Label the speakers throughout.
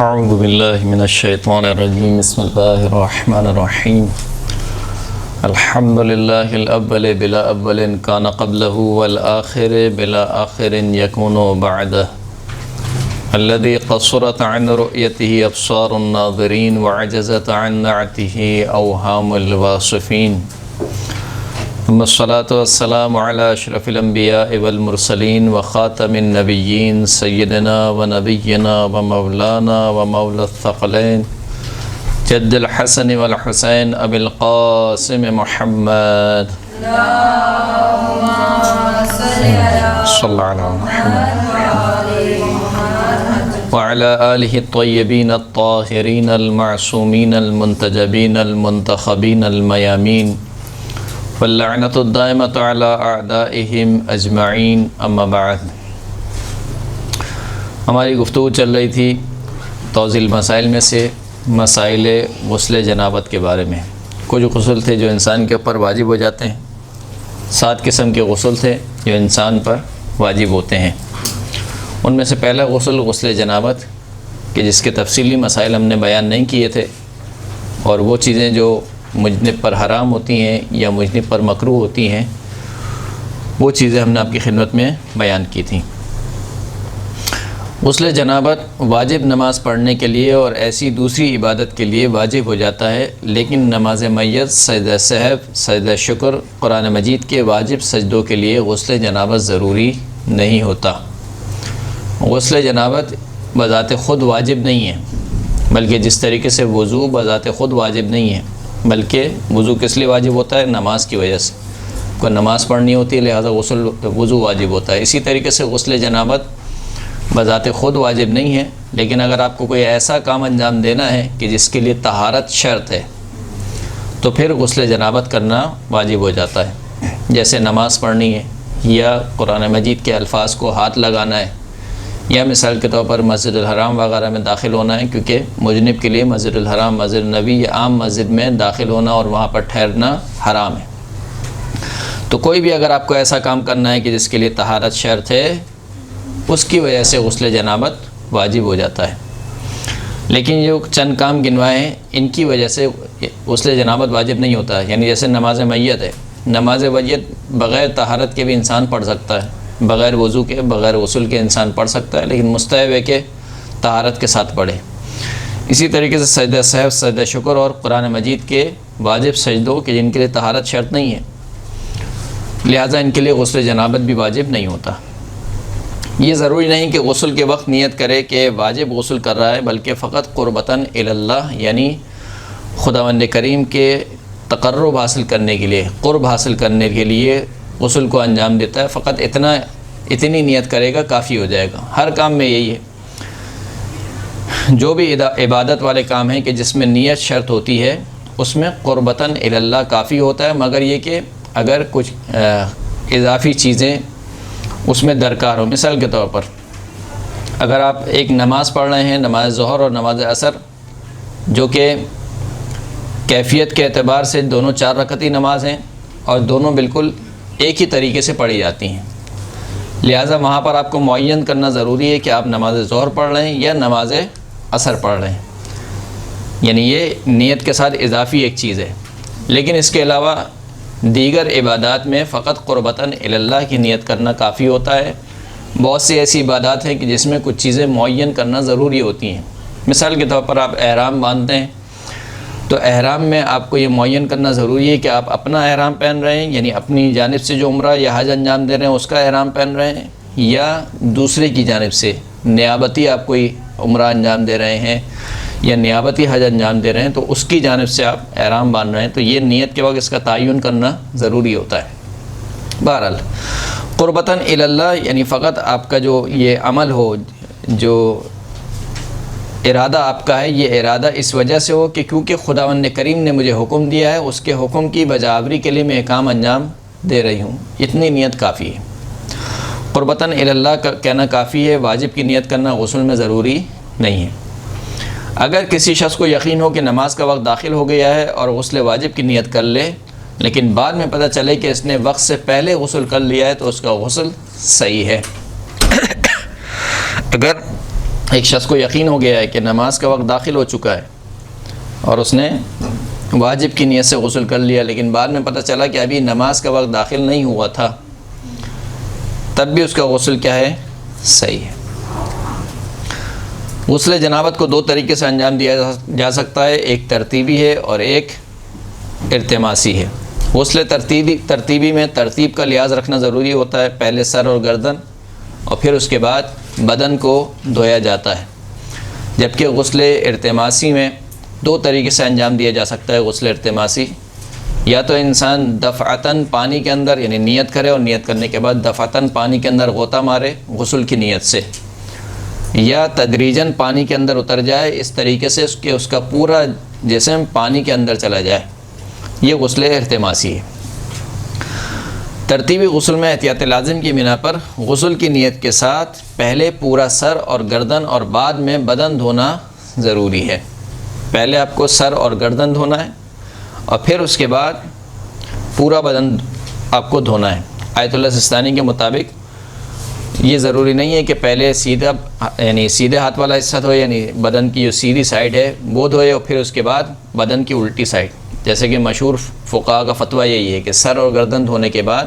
Speaker 1: اعوذ باللہ من الشیطان الرجیم بسم اللہ الرحمن الرحیم الحمد للہ الاول بلا اول کان قبلہ والآخر بلا آخر یکون بعدہ الذي قصرت عن رؤيته ابصار الناظرین وعجزت عن نعته اوهام الواصفین ثم الصلاة والسلام على اشرف الانبیاء والمرسلین وخاتم النبیین سیدنا ونبینا ومولانا ومولا الثقلین جد الحسن والحسین ابی القاسم محمد صلی اللہ علیہ محمد وعلى آلہ الطیبین الطاہرین المعصومین المنتجبین المنتخبین المیامین واللعنۃ الدائمۃ علی اعدائہم اجمعین اما بعد۔ ہماری گفتگو چل رہی تھی توضیح المسائل میں سے مسائل غسل جنابت کے بارے میں۔ کچھ غسل تھے جو انسان کے اوپر واجب ہو جاتے ہیں، 7 قسم کے غسل تھے جو انسان پر واجب ہوتے ہیں۔ ان میں سے پہلا غسل غسل جنابت کہ جس کے تفصیلی مسائل ہم نے بیان نہیں کیے تھے، اور وہ چیزیں جو مجنب پر حرام ہوتی ہیں یا مجنب پر مکروہ ہوتی ہیں وہ چیزیں ہم نے آپ کی خدمت میں بیان کی تھیں۔ غسل جنابت واجب نماز پڑھنے کے لیے اور ایسی دوسری عبادت کے لیے واجب ہو جاتا ہے، لیکن نماز میت، سجدہ سہو، سجدہ شکر، قرآن مجید کے واجب سجدوں کے لیے غسل جنابت ضروری نہیں ہوتا۔ غسل جنابت بذات خود واجب نہیں ہے، بلکہ جس طریقے سے وضو بذات خود واجب نہیں ہے، بلکہ وضو کس لیے واجب ہوتا ہے؟ نماز کی وجہ سے، کوئی نماز پڑھنی ہوتی ہے لہذا وضو واجب ہوتا ہے۔ اسی طریقے سے غسل جنابت بذات خود واجب نہیں ہے، لیکن اگر آپ کو کوئی ایسا کام انجام دینا ہے کہ جس کے لیے طہارت شرط ہے تو پھر غسل جنابت کرنا واجب ہو جاتا ہے، جیسے نماز پڑھنی ہے یا قرآن مجید کے الفاظ کو ہاتھ لگانا ہے، یا مثال کے طور پر مسجد الحرام وغیرہ میں داخل ہونا ہے، کیونکہ مجنب کے لیے مسجد الحرام، مسجد النبی یا عام مسجد میں داخل ہونا اور وہاں پر ٹھہرنا حرام ہے۔ تو کوئی بھی اگر آپ کو ایسا کام کرنا ہے کہ جس کے لیے طہارت شرط ہے، اس کی وجہ سے غسل جنابت واجب ہو جاتا ہے۔ لیکن جو چند کام گنوائے ہیں ان کی وجہ سے غسل جنابت واجب نہیں ہوتا ہے، یعنی جیسے نماز میت ہے، نماز میت بغیر طہارت کے بھی انسان پڑھ سکتا ہے، بغیر وضو کے، بغیر غسل کے انسان پڑھ سکتا ہے، لیکن مستحب ہے کہ طہارت کے ساتھ پڑھے۔ اسی طریقے سے سجدہ سہو، سجدہ شکر اور قرآن مجید کے واجب سجدوں کہ جن کے لیے طہارت شرط نہیں ہے، لہٰذا ان کے لیے غسل جنابت بھی واجب نہیں ہوتا۔ یہ ضروری نہیں کہ غسل کے وقت نیت کرے کہ واجب غسل کر رہا ہے، بلکہ فقط قربتاً الی اللہ، یعنی خداوند کریم کے تقرب حاصل کرنے کے لیے، قرب حاصل کرنے کے لیے غسل کو انجام دیتا ہے۔ فقط اتنی نیت کرے گا کافی ہو جائے گا۔ ہر کام میں یہی ہے، جو بھی عبادت والے کام ہیں کہ جس میں نیت شرط ہوتی ہے اس میں قربتاً الی اللہ کافی ہوتا ہے، مگر یہ کہ اگر کچھ اضافی چیزیں اس میں درکار ہو۔ مثال کے طور پر اگر آپ ایک نماز پڑھ رہے ہیں، نماز ظہر اور نماز عصر، جو کہ کیفیت کے اعتبار سے دونوں 4 رکعتی نماز ہیں اور دونوں بالکل ایک ہی طریقے سے پڑھی جاتی ہیں، لہٰذا وہاں پر آپ کو معین کرنا ضروری ہے کہ آپ نماز ظہر پڑھ رہے ہیں یا نماز عصر پڑھ رہے ہیں، یعنی یہ نیت کے ساتھ اضافی ایک چیز ہے۔ لیکن اس کے علاوہ دیگر عبادات میں فقط قربتاً الی اللہ کی نیت کرنا کافی ہوتا ہے۔ بہت سی ایسی عبادات ہیں کہ جس میں کچھ چیزیں معین کرنا ضروری ہوتی ہیں۔ مثال کے طور پر آپ احرام باندھتے ہیں تو احرام میں آپ کو یہ معین کرنا ضروری ہے کہ آپ اپنا احرام پہن رہے ہیں، یعنی اپنی جانب سے جو عمرہ یا حج انجام دے رہے ہیں اس کا احرام پہن رہے ہیں، یا دوسرے کی جانب سے نیابتی آپ کوئی عمرہ انجام دے رہے ہیں یا نیابتی حج انجام دے رہے ہیں تو اس کی جانب سے آپ احرام باندھ رہے ہیں، تو یہ نیت کے وقت اس کا تعین کرنا ضروری ہوتا ہے۔ بہرحال قربتاً الی اللہ یعنی فقط آپ کا جو یہ عمل ہو، جو ارادہ آپ کا ہے، یہ ارادہ اس وجہ سے ہو کہ کیونکہ خداوند کریم نے مجھے حکم دیا ہے، اس کے حکم کی بجاوری کے لیے میں ایک کام انجام دے رہی ہوں، اتنی نیت کافی ہے۔ قربتاً الی اللہ کا کہنا کافی ہے، واجب کی نیت کرنا غسل میں ضروری نہیں ہے۔ اگر کسی شخص کو یقین ہو کہ نماز کا وقت داخل ہو گیا ہے اور غسل واجب کی نیت کر لے، لیکن بعد میں پتہ چلے کہ اس نے وقت سے پہلے غسل کر لیا ہے تو اس کا غسل صحیح ہے۔ اگر ایک شخص کو یقین ہو گیا ہے کہ نماز کا وقت داخل ہو چکا ہے اور اس نے واجب کی نیت سے غسل کر لیا، لیکن بعد میں پتہ چلا کہ ابھی نماز کا وقت داخل نہیں ہوا تھا، تب بھی اس کا غسل کیا ہے؟ صحیح ہے۔ غسل جنابت کو دو طریقے سے انجام دیا جا سکتا ہے، ایک ترتیبی ہے اور ایک ارتماسی ہے۔ غسل ترتیبی میں ترتیب کا لحاظ رکھنا ضروری ہوتا ہے، پہلے سر اور گردن اور پھر اس کے بعد بدن کو دھویا جاتا ہے، جبکہ غسل ارتماسی میں دو طریقے سے انجام دیا جا سکتا ہے۔ غسل ارتماسی یا تو انسان دفعتاً پانی کے اندر یعنی نیت کرے اور نیت کرنے کے بعد دفعتاً پانی کے اندر غوطہ مارے غسل کی نیت سے، یا تدریجاً پانی کے اندر اتر جائے اس طریقے سے کہ اس کا پورا جسم پانی کے اندر چلا جائے، یہ غسل ارتماسی ہے۔ ترتیبی غسل میں احتیاط لازم کی بنا پر غسل کی نیت کے ساتھ پہلے پورا سر اور گردن اور بعد میں بدن دھونا ضروری ہے۔ پہلے آپ کو سر اور گردن دھونا ہے اور پھر اس کے بعد پورا بدن آپ کو دھونا ہے۔ آیت اللہ سستانی کے مطابق یہ ضروری نہیں ہے کہ پہلے سیدھے ہاتھ والا حصہ دھوئے، یعنی بدن کی جو سیدھی سائڈ ہے وہ دھوئے اور پھر اس کے بعد بدن کی الٹی سائڈ، جیسے کہ مشہور فقہاء کا فتویٰ یہی ہے کہ سر اور گردن دھونے کے بعد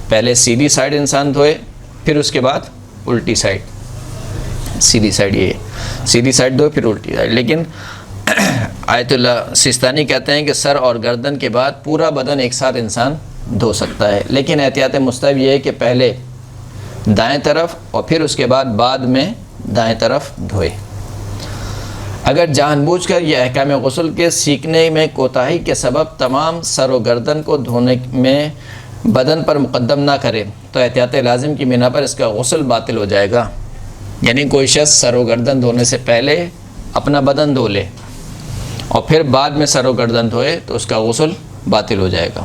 Speaker 1: پہلے سیدھی سائڈ انسان دھوئے پھر اس کے بعد الٹی سائڈ، سیدھی سائڈ یہ ہے، سیدھی سائڈ دھوئے پھر الٹی سائڈ۔ لیکن آیت اللہ سستانی کہتے ہیں کہ سر اور گردن کے بعد پورا بدن ایک ساتھ انسان دھو سکتا ہے، لیکن احتیاط مستحب یہ ہے کہ پہلے دائیں طرف اور پھر اس کے بعد میں دائیں طرف دھوئے۔ اگر جان بوجھ کر یہ احکام غسل کے سیکھنے میں کوتاہی کے سبب تمام سر و گردن کو دھونے میں بدن پر مقدم نہ کرے تو احتیاط لازم کی بنا پر اس کا غسل باطل ہو جائے گا۔ یعنی کوئی شخص سر و گردن دھونے سے پہلے اپنا بدن دھو لے اور پھر بعد میں سر و گردن دھوئے تو اس کا غسل باطل ہو جائے گا۔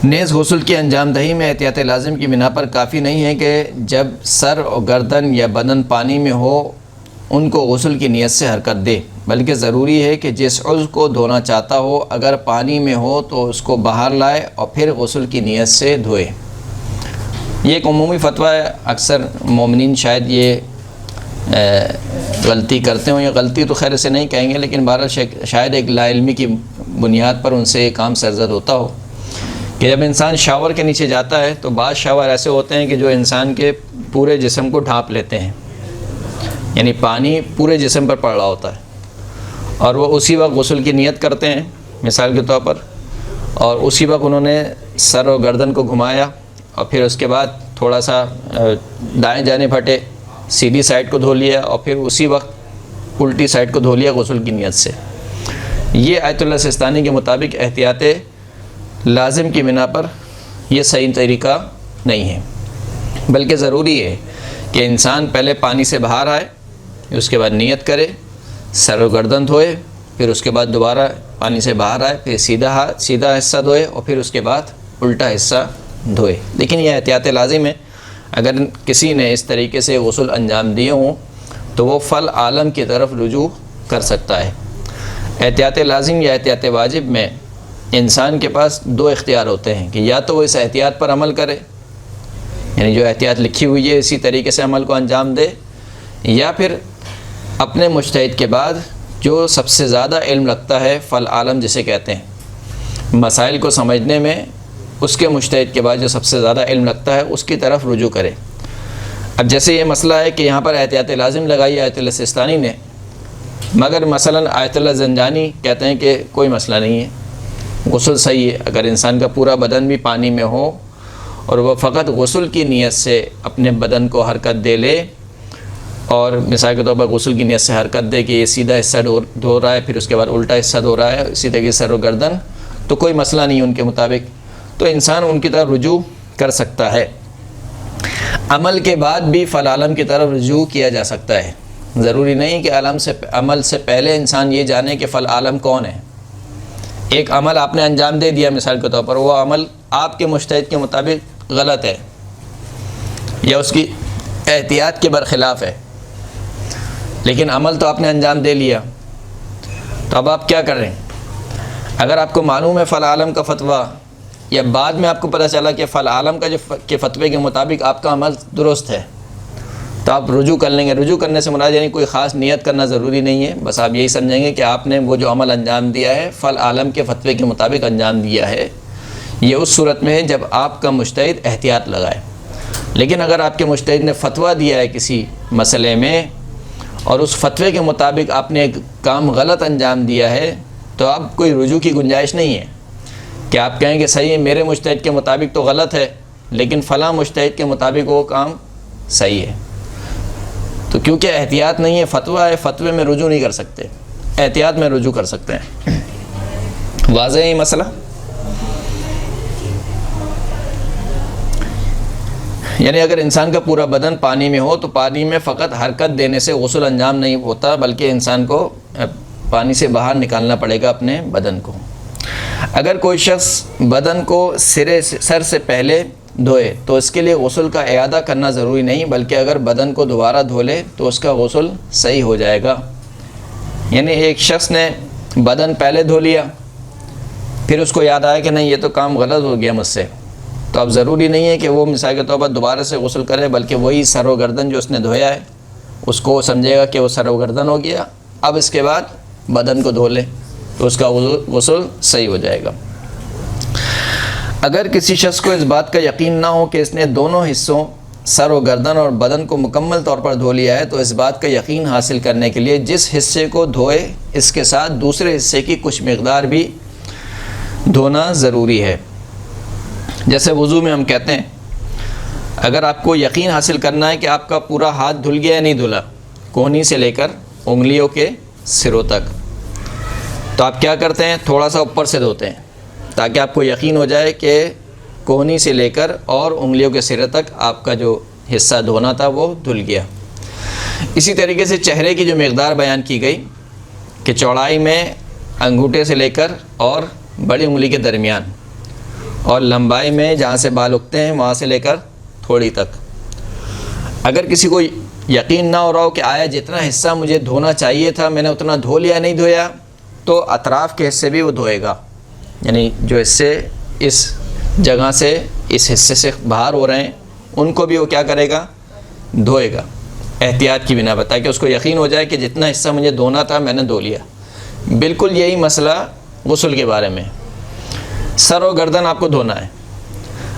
Speaker 1: نیز غسل کی انجام دہی میں احتیاط لازم کی بنا پر کافی نہیں ہے کہ جب سر اور گردن یا بدن پانی میں ہو ان کو غسل کی نیت سے حرکت دے، بلکہ ضروری ہے کہ جس عضو کو دھونا چاہتا ہو اگر پانی میں ہو تو اس کو باہر لائے اور پھر غسل کی نیت سے دھوئے۔ یہ ایک عمومی فتویٰ ہے، اکثر مومنین شاید یہ غلطی کرتے ہوں، یہ غلطی تو خیر سے نہیں کہیں گے، لیکن بہرحال شاید ایک لا علمی کی بنیاد پر ان سے یہ کام سرزد ہوتا ہو کہ جب انسان شاور کے نیچے جاتا ہے تو بعض شاور ایسے ہوتے ہیں کہ جو انسان کے پورے جسم کو ڈھانپ لیتے ہیں، یعنی پانی پورے جسم پر پڑ رہا ہوتا ہے اور وہ اسی وقت غسل کی نیت کرتے ہیں مثال کے طور پر، اور اسی وقت انہوں نے سر اور گردن کو گھمایا اور پھر اس کے بعد تھوڑا سا دائیں جانب ہٹے، سیدھی سائڈ کو دھو لیا اور پھر اسی وقت الٹی سائڈ کو دھو لیا غسل کی نیت سے۔ یہ آیت اللہ سستانی کے مطابق احتیاط لازم کی بنا پر یہ صحیح طریقہ نہیں ہے، بلکہ ضروری ہے کہ انسان پہلے پانی سے باہر آئے، اس کے بعد نیت کرے، سر و گردن دھوئے، پھر اس کے بعد دوبارہ پانی سے باہر آئے، پھر سیدھا حصہ دھوئے اور پھر اس کے بعد الٹا حصہ دھوئے۔ لیکن یہ احتیاط لازم ہے، اگر کسی نے اس طریقے سے غسل انجام دیے ہوں تو وہ فل عالم کی طرف رجوع کر سکتا ہے۔ احتیاط لازم یا احتیاط واجب میں انسان کے پاس دو اختیار ہوتے ہیں کہ یا تو وہ اس احتیاط پر عمل کرے، یعنی جو احتیاط لکھی ہوئی ہے اسی طریقے سے عمل کو انجام دے، یا پھر اپنے مجتہد کے بعد جو سب سے زیادہ علم رکھتا ہے فل عالم جسے کہتے ہیں، مسائل کو سمجھنے میں اس کے مجتہد کے بعد جو سب سے زیادہ علم رکھتا ہے اس کی طرف رجوع کرے۔ اب جیسے یہ مسئلہ ہے کہ یہاں پر احتیاط لازم لگائی آیت اللہ سستانی نے، مگر مثلا آیت اللہ زنجانی کہتے ہیں کہ کوئی مسئلہ نہیں ہے، غسل صحیح ہے اگر انسان کا پورا بدن بھی پانی میں ہو اور وہ فقط غسل کی نیت سے اپنے بدن کو حرکت دے لے، اور مثال کے طور پر غسل کی نیت سے حرکت دے کہ یہ سیدھا حصہ دھو رہا ہے پھر اس کے بعد الٹا حصہ دھو رہا ہے، اسی طریقے سر و گردن، تو کوئی مسئلہ نہیں ان کے مطابق، تو انسان ان کی طرف رجوع کر سکتا ہے۔ عمل کے بعد بھی فل عالم کی طرف رجوع کیا جا سکتا ہے، ضروری نہیں کہ عمل سے پہلے انسان یہ جانے کہ فل عالم کون ہے۔ ایک عمل آپ نے انجام دے دیا مثال کے طور پر، وہ عمل آپ کے مجتہد کے مطابق غلط ہے یا اس کی احتیاط کے برخلاف ہے، لیکن عمل تو آپ نے انجام دے لیا، تو اب آپ کیا کر رہے ہیں؟ اگر آپ کو معلوم ہے فل عالم کا فتویٰ، یا بعد میں آپ کو پتہ چلا کہ فل عالم کا کے فتوے کے مطابق آپ کا عمل درست ہے، تو آپ رجوع کر لیں گے. رجوع کرنے سے مراد یعنی کوئی خاص نیت کرنا ضروری نہیں ہے, بس آپ یہی سمجھیں گے کہ آپ نے وہ جو عمل انجام دیا ہے فل عالم کے فتوے کے مطابق انجام دیا ہے. یہ اس صورت میں ہے جب آپ کا مجتہد احتیاط لگائے. لیکن اگر آپ کے مجتہد نے فتویٰ دیا ہے کسی مسئلے میں اور اس فتوے کے مطابق آپ نے ایک کام غلط انجام دیا ہے, تو اب کوئی رجوع کی گنجائش نہیں ہے کہ آپ کہیں کہ صحیح ہے میرے مجتہد کے مطابق تو غلط ہے لیکن فلاں مجتہد کے مطابق وہ کام صحیح ہے. تو کیونکہ احتیاط نہیں ہے, فتویٰ ہے, فتوے میں رجوع نہیں کر سکتے, احتیاط میں رجوع کر سکتے ہیں. واضح ہے یہ مسئلہ؟ یعنی اگر انسان کا پورا بدن پانی میں ہو تو پانی میں فقط حرکت دینے سے غسل انجام نہیں ہوتا, بلکہ انسان کو پانی سے باہر نکالنا پڑے گا اپنے بدن کو. اگر کوئی شخص بدن کو سر سے پہلے دھوئے تو اس کے لیے غسل کا اعادہ کرنا ضروری نہیں, بلکہ اگر بدن کو دوبارہ دھو لے تو اس کا غسل صحیح ہو جائے گا. یعنی ایک شخص نے بدن پہلے دھو لیا, پھر اس کو یاد آیا کہ نہیں یہ تو کام غلط ہو گیا مجھ سے, تو اب ضروری نہیں ہے کہ وہ مثال کے طور پر دوبارہ سے غسل کرے, بلکہ وہی سر و گردن جو اس نے دھویا ہے اس کو سمجھے گا کہ وہ سر و گردن ہو گیا, اب اس کے بعد بدن کو دھو لے تو اس کا غسل صحیح ہو جائے گا. اگر کسی شخص کو اس بات کا یقین نہ ہو کہ اس نے دونوں حصوں سر و گردن اور بدن کو مکمل طور پر دھو لیا ہے, تو اس بات کا یقین حاصل کرنے کے لیے جس حصے کو دھوئے اس کے ساتھ دوسرے حصے کی کچھ مقدار بھی دھونا ضروری ہے. جیسے وضو میں ہم کہتے ہیں اگر آپ کو یقین حاصل کرنا ہے کہ آپ کا پورا ہاتھ دھل گیا یا نہیں دھلا, کونی سے لے کر انگلیوں کے سروں تک, تو آپ کیا کرتے ہیں تھوڑا سا اوپر سے دھوتے ہیں تاکہ آپ کو یقین ہو جائے کہ کونی سے لے کر اور انگلیوں کے سرے تک آپ کا جو حصہ دھونا تھا وہ دھل گیا. اسی طریقے سے چہرے کی جو مقدار بیان کی گئی کہ چوڑائی میں انگوٹھے سے لے کر اور بڑی انگلی کے درمیان, اور لمبائی میں جہاں سے بال اگتے ہیں وہاں سے لے کر تھوڑی تک. اگر کسی کو یقین نہ ہو رہا ہو کہ آیا جتنا حصہ مجھے دھونا چاہیے تھا میں نے اتنا دھو لیا نہیں دھویا, تو اطراف کے حصے بھی وہ دھوئے گا. یعنی جو حصے اس جگہ سے اس حصے سے باہر ہو رہے ہیں ان کو بھی وہ کیا کرے گا, دھوئے گا, احتیاط کی بنا پر, تاکہ اس کو یقین ہو جائے کہ جتنا حصہ مجھے دھونا تھا میں نے دھو لیا. بالکل یہی مسئلہ غسل کے بارے میں. سر و گردن آپ کو دھونا ہے.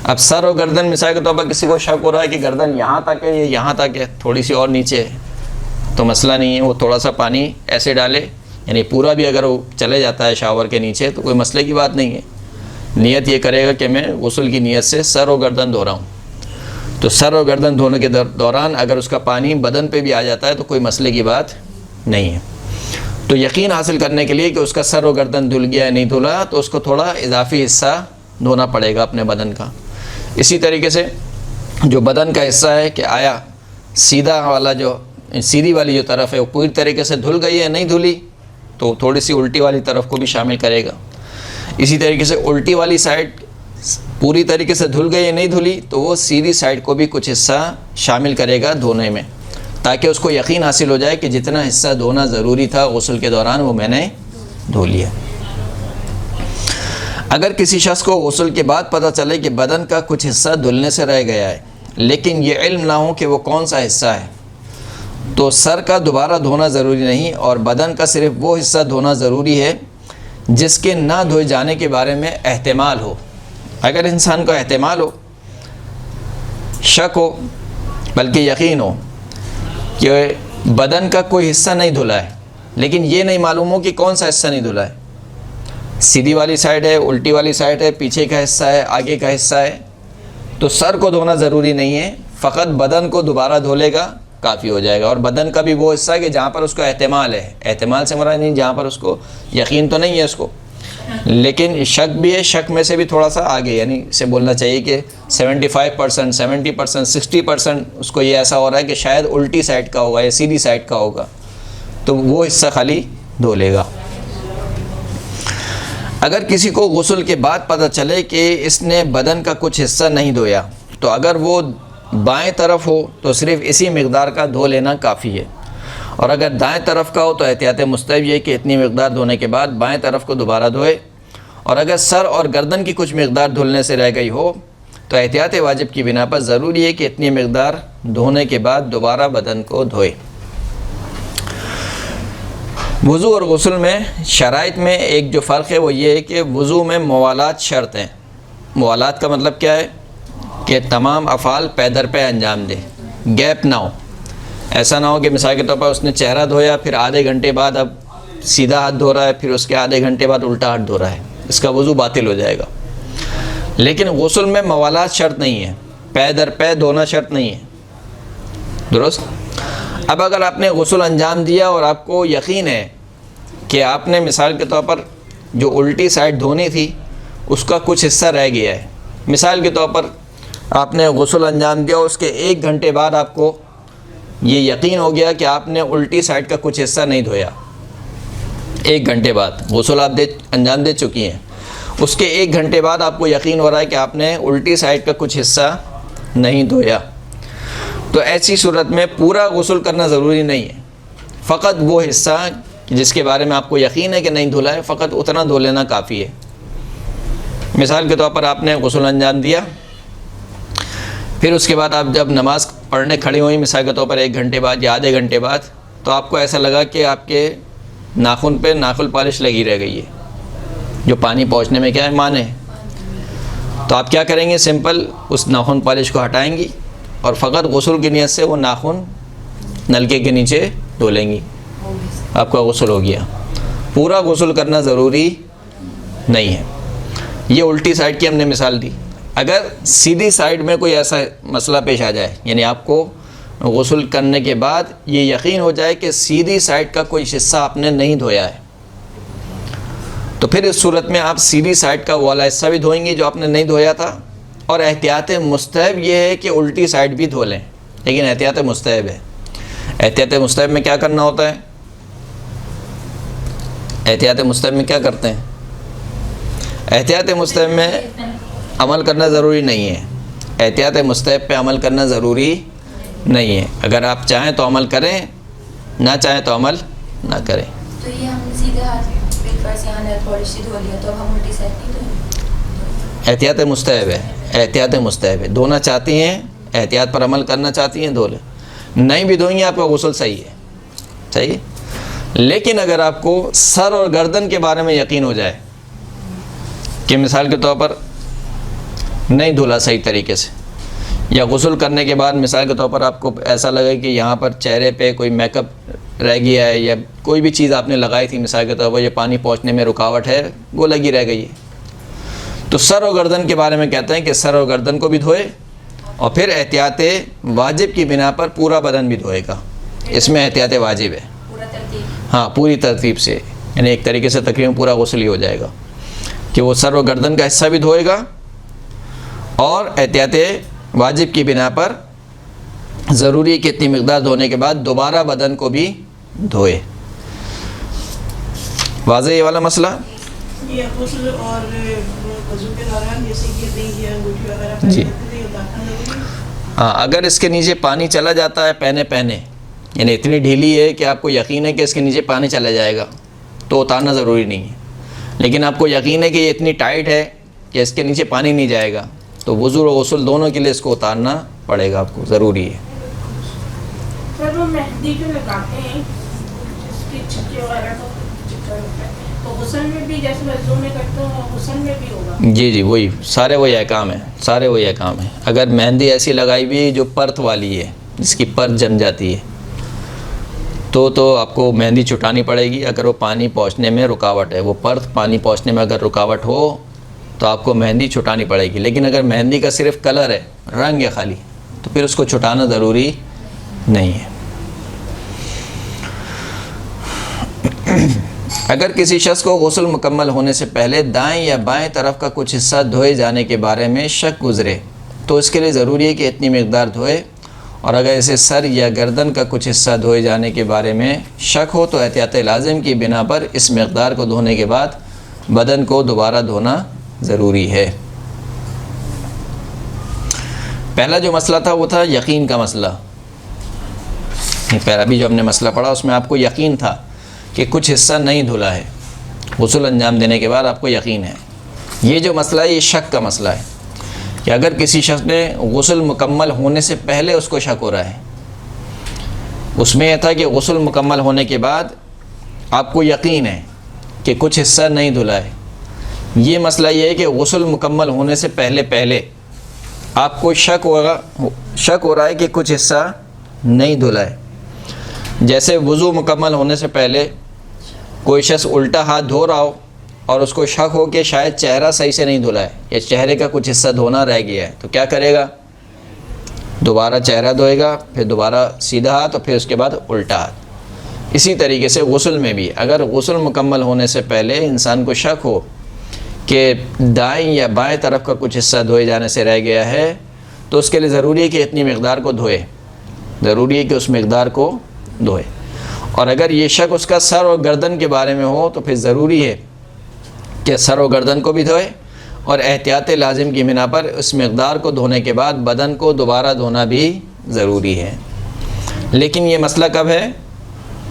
Speaker 1: اب سر و گردن مثال کے طور پر کسی کو شک ہو رہا ہے کہ گردن یہاں تک ہے یا یہاں تک ہے, تھوڑی سی اور نیچے ہے, تو مسئلہ نہیں ہے, وہ تھوڑا سا پانی ایسے ڈالے, یعنی پورا بھی اگر وہ چلے جاتا ہے شاور کے نیچے تو کوئی مسئلے کی بات نہیں ہے. نیت یہ کرے گا کہ میں غسل کی نیت سے سر و گردن دھو رہا ہوں, تو سر و گردن دھونے کے دوران اگر اس کا پانی بدن پہ بھی آ جاتا ہے تو کوئی مسئلے کی بات نہیں ہے. تو یقین حاصل کرنے کے لیے کہ اس کا سر و گردن دھل گیا ہے نہیں دھلا, تو اس کو تھوڑا اضافی حصہ دھونا پڑے گا اپنے بدن کا. اسی طریقے سے جو بدن کا حصہ ہے کہ آیا سیدھا والا جو سیدھی والی جو طرف ہے وہ پوری طریقے سے دھل گئی ہے نہیں دھلی, تو تھوڑی سی الٹی والی طرف کو بھی شامل کرے گا. اسی طریقے سے الٹی والی سائڈ پوری طریقے سے دھل گئی ہے نہیں دھلی, تو وہ سیدھی سائڈ کو بھی کچھ حصہ شامل کرے گا دھونے میں, تاکہ اس کو یقین حاصل ہو جائے کہ جتنا حصہ دھونا ضروری تھا غسل کے دوران وہ میں نے دھو لیا. اگر کسی شخص کو غسل کے بعد پتہ چلے کہ بدن کا کچھ حصہ دھلنے سے رہ گیا ہے لیکن یہ علم نہ ہو کہ وہ کون سا حصہ ہے, تو سر کا دوبارہ دھونا ضروری نہیں اور بدن کا صرف وہ حصہ دھونا ضروری ہے جس کے نہ دھوئے جانے کے بارے میں احتمال ہو. اگر انسان کو احتمال ہو, شک ہو, بلکہ یقین ہو کہ بدن کا کوئی حصہ نہیں دھلا ہے لیکن یہ نہیں معلوم ہو کہ کون سا حصہ نہیں دھلا ہے, سیدھی والی سائڈ ہے, الٹی والی سائڈ ہے, پیچھے کا حصہ ہے, آگے کا حصہ ہے, تو سر کو دھونا ضروری نہیں ہے, فقط بدن کو دوبارہ دھو لے گا کافی ہو جائے گا. اور بدن کا بھی وہ حصہ ہے کہ جہاں پر اس کو احتمال ہے, احتمال سے مراد نہیں جہاں پر اس کو یقین تو نہیں ہے اس کو لیکن شک بھی ہے, شک میں سے بھی تھوڑا سا آگے, یعنی اسے بولنا چاہیے کہ 75%, 70%, 60% اس کو یہ ایسا ہو رہا ہے کہ شاید الٹی سائڈ کا ہوگا یا سیدھی سائڈ کا ہوگا, تو وہ حصہ خالی دھو لے گا. اگر کسی کو غسل کے بعد پتہ چلے کہ اس نے بدن کا کچھ حصہ نہیں دھویا, تو اگر وہ بائیں طرف ہو تو صرف اسی مقدار کا دھو لینا کافی ہے, اور اگر دائیں طرف کا ہو تو احتیاط مستحب یہ کہ اتنی مقدار دھونے کے بعد بائیں طرف کو دوبارہ دھوئے, اور اگر سر اور گردن کی کچھ مقدار دھلنے سے رہ گئی ہو تو احتیاط واجب کی بنا پر ضروری ہے کہ اتنی مقدار دھونے کے بعد دوبارہ بدن کو دھوئے۔ وضو اور غسل میں شرائط میں ایک جو فرق ہے وہ یہ ہے کہ وضو میں موالات شرط ہیں۔ موالات کا مطلب کیا ہے کہ تمام افعال پے در پے انجام دے، گیپ نہ ہو۔ ایسا نہ ہو کہ مثال کے طور پر اس نے چہرہ دھویا، پھر آدھے گھنٹے بعد اب سیدھا ہاتھ دھو رہا ہے، پھر اس کے آدھے گھنٹے بعد الٹا ہاتھ دھو رہا ہے، اس کا وضو باطل ہو جائے گا۔ لیکن غسل میں موالات شرط نہیں ہے، پے در پے دھونا شرط نہیں ہے، درست؟ اب اگر آپ نے غسل انجام دیا اور آپ کو یقین ہے کہ آپ نے مثال کے طور پر جو الٹی سائڈ دھونی تھی اس کا کچھ حصہ رہ گیا ہے، مثال کے طور پر آپ نے غسل انجام دیا، اس کے 1 گھنٹے بعد آپ کو یہ یقین ہو گیا کہ آپ نے الٹی سائڈ کا کچھ حصہ نہیں دھویا، 1 گھنٹے بعد غسل آپ انجام دے چکی ہیں، اس کے 1 گھنٹے بعد آپ کو یقین ہو رہا ہے کہ آپ نے الٹی سائڈ کا کچھ حصہ نہیں دھویا، تو ایسی صورت میں پورا غسل کرنا ضروری نہیں ہے، فقط وہ حصہ جس کے بارے میں آپ کو یقین ہے کہ نہیں دھلا ہے، فقط اتنا دھو لینا کافی ہے۔ مثال کے طور پر آپ نے غسل انجام دیا، پھر اس کے بعد آپ جب نماز پڑھنے کھڑی ہوئیں مثال کے طور پر 1 گھنٹے بعد یا آدھے گھنٹے بعد، تو آپ کو ایسا لگا کہ آپ کے ناخن پہ ناخن پالش لگی رہ گئی ہے، جو پانی پہنچنے میں کیا ہے مانے، تو آپ کیا کریں گے، سمپل اس ناخن پالش کو ہٹائیں گی اور فقط غسل کی نیت سے وہ ناخن نلکے کے نیچے دھو لیں گی، آپ کا غسل ہو گیا۔ پورا غسل کرنا ضروری نہیں ہے۔ یہ الٹی سائڈ کی ہم نے مثال دی۔ اگر سیدھی سائڈ میں کوئی ایسا مسئلہ پیش آ جائے، یعنی آپ کو غسل کرنے کے بعد یہ یقین ہو جائے کہ سیدھی سائڈ کا کوئی حصہ آپ نے نہیں دھویا ہے، تو پھر اس صورت میں آپ سیدھی سائڈ کا والا حصہ بھی دھوئیں گے جو آپ نے نہیں دھویا تھا، اور احتیاط مستحب یہ ہے کہ الٹی سائڈ بھی دھو لیں، لیکن احتیاط مستحب ہے۔ احتیاط مستحب میں کیا کرنا ہوتا ہے؟ احتیاط مستحب میں کیا کرتے ہیں؟ احتیاط مستحب میں عمل کرنا ضروری نہیں ہے، احتیاط مستحب پہ عمل کرنا ضروری نہیں ہے، اگر آپ چاہیں تو عمل کریں، نہ چاہیں تو عمل نہ کریں۔
Speaker 2: تو یہ ہم سیدھے ہاتھ پیپر سے آنے تھوڑی سی دھو لیا تو ہم الٹی سائڈ نہیں دھوئیں؟
Speaker 1: احتیاط مستحب ہے، احتیاط مستحب ہے، دھونا چاہتی ہیں، احتیاط پر عمل کرنا چاہتی ہیں، دھو لیں، نہیں بھی دھوئیں گے آپ کا غسل صحیح ہے، صحیح ہے۔ لیکن اگر آپ کو سر اور گردن کے بارے میں یقین ہو جائے کہ مثال کے طور پر نہیں دھلا صحیح طریقے سے، یا غسل کرنے کے بعد مثال کے طور پر آپ کو ایسا لگے کہ یہاں پر چہرے پہ کوئی میک اپ رہ گیا ہے، یا کوئی بھی چیز آپ نے لگائی تھی مثال کے طور پر یہ پانی پہنچنے میں رکاوٹ ہے وہ لگی رہ گئی ہے، تو سر اور گردن کے بارے میں کہتے ہیں کہ سر اور گردن کو بھی دھوئے، اور پھر احتیاط واجب کی بنا پر پورا بدن بھی دھوئے گا، اس میں احتیاط واجب ہے، ہاں پوری ترتیب سے، یعنی ایک طریقے سے تقریباً پورا غسل ہی ہو جائے گا کہ وہ سر و گردن کا حصہ بھی دھوئے گا، اور احتیاط واجب کی بنا پر ضروری ہے کہ اتنی مقدار دھونے کے بعد دوبارہ بدن کو بھی دھوئے۔ واضح یہ والا مسئلہ؟
Speaker 3: یہ غسل اور وضو کے دوران جیسے کہ دہی یا انگوٹھی وغیرہ
Speaker 1: جی ہاں، اگر اس کے نیچے پانی چلا جاتا ہے پہنے یعنی اتنی ڈھیلی ہے کہ آپ کو یقین ہے کہ اس کے نیچے پانی چلا جائے گا تو اتارنا ضروری نہیں ہے، لیکن آپ کو یقین ہے کہ یہ اتنی ٹائٹ ہے کہ اس کے نیچے پانی نہیں جائے گا تو وضو اور غسل دونوں کے لیے اس کو اتارنا پڑے گا، آپ کو ضروری ہے۔
Speaker 3: سر وہ مہندی جو لگاتے ہیں جس کی چھکے وغیرہ تو غسل میں بھی جیسے وضو میں کرتے ہو غسل میں بھی ہوگا؟
Speaker 1: جی جی وہی سارے وہی احکام ہیں، سارے وہی احکام ہیں۔ اگر مہندی ایسی لگائی بھی جو پرت والی ہے، جس کی پرت جم جاتی ہے، تو آپ کو مہندی چھٹانی پڑے گی، اگر وہ پانی پہنچنے میں رکاوٹ ہے، وہ پرت پانی پہنچنے میں اگر رکاوٹ ہو تو آپ کو مہندی چھٹانی پڑے گی، لیکن اگر مہندی کا صرف کلر ہے، رنگ ہے خالی، تو پھر اس کو چھٹانا ضروری نہیں ہے۔ اگر کسی شخص کو غسل مکمل ہونے سے پہلے دائیں یا بائیں طرف کا کچھ حصہ دھوئے جانے کے بارے میں شک گزرے تو اس کے لیے ضروری ہے کہ اتنی مقدار دھوئے، اور اگر اسے سر یا گردن کا کچھ حصہ دھوئے جانے کے بارے میں شک ہو تو احتیاط لازم کی بنا پر اس مقدار کو دھونے کے بعد بدن کو دوبارہ دھونا ضروری ہے۔ پہلا جو مسئلہ تھا وہ تھا یقین کا مسئلہ، پہلا بھی جو ہم نے مسئلہ پڑھا اس میں آپ کو یقین تھا کہ کچھ حصہ نہیں دھلا ہے، غسل انجام دینے کے بعد آپ کو یقین ہے۔ یہ جو مسئلہ ہے یہ شک کا مسئلہ ہے کہ اگر کسی شخص نے غسل مکمل ہونے سے پہلے اس کو شک ہو رہا ہے، اس میں یہ تھا کہ غسل مکمل ہونے کے بعد آپ کو یقین ہے کہ کچھ حصہ نہیں دھلا ہے، یہ مسئلہ یہ ہے کہ غسل مکمل ہونے سے پہلے آپ کو شک ہو رہا ہے کہ کچھ حصہ نہیں دھلا ہے. جیسے وضو مکمل ہونے سے پہلے کوئی شخص الٹا ہاتھ دھو رہا ہو اور اس کو شک ہو کہ شاید چہرہ صحیح سے نہیں دھلا ہے یا چہرے کا کچھ حصہ دھونا رہ گیا ہے، تو کیا کرے گا؟ دوبارہ چہرہ دھوئے گا، پھر دوبارہ سیدھا ہاتھ اور پھر اس کے بعد الٹا ہاتھ. اسی طریقے سے غسل میں بھی اگر غسل مکمل ہونے سے پہلے انسان کو شک ہو کہ دائیں یا بائیں طرف کا کچھ حصہ دھوئے جانے سے رہ گیا ہے، تو اس کے لیے ضروری ہے کہ اتنی مقدار کو دھوئے، ضروری ہے کہ اس مقدار کو دھوئے. اور اگر یہ شک اس کا سر اور گردن کے بارے میں ہو تو پھر ضروری ہے کہ سر و گردن کو بھی دھوئے، اور احتیاط لازم کی بنا پر اس مقدار کو دھونے کے بعد بدن کو دوبارہ دھونا بھی ضروری ہے. لیکن یہ مسئلہ کب ہے؟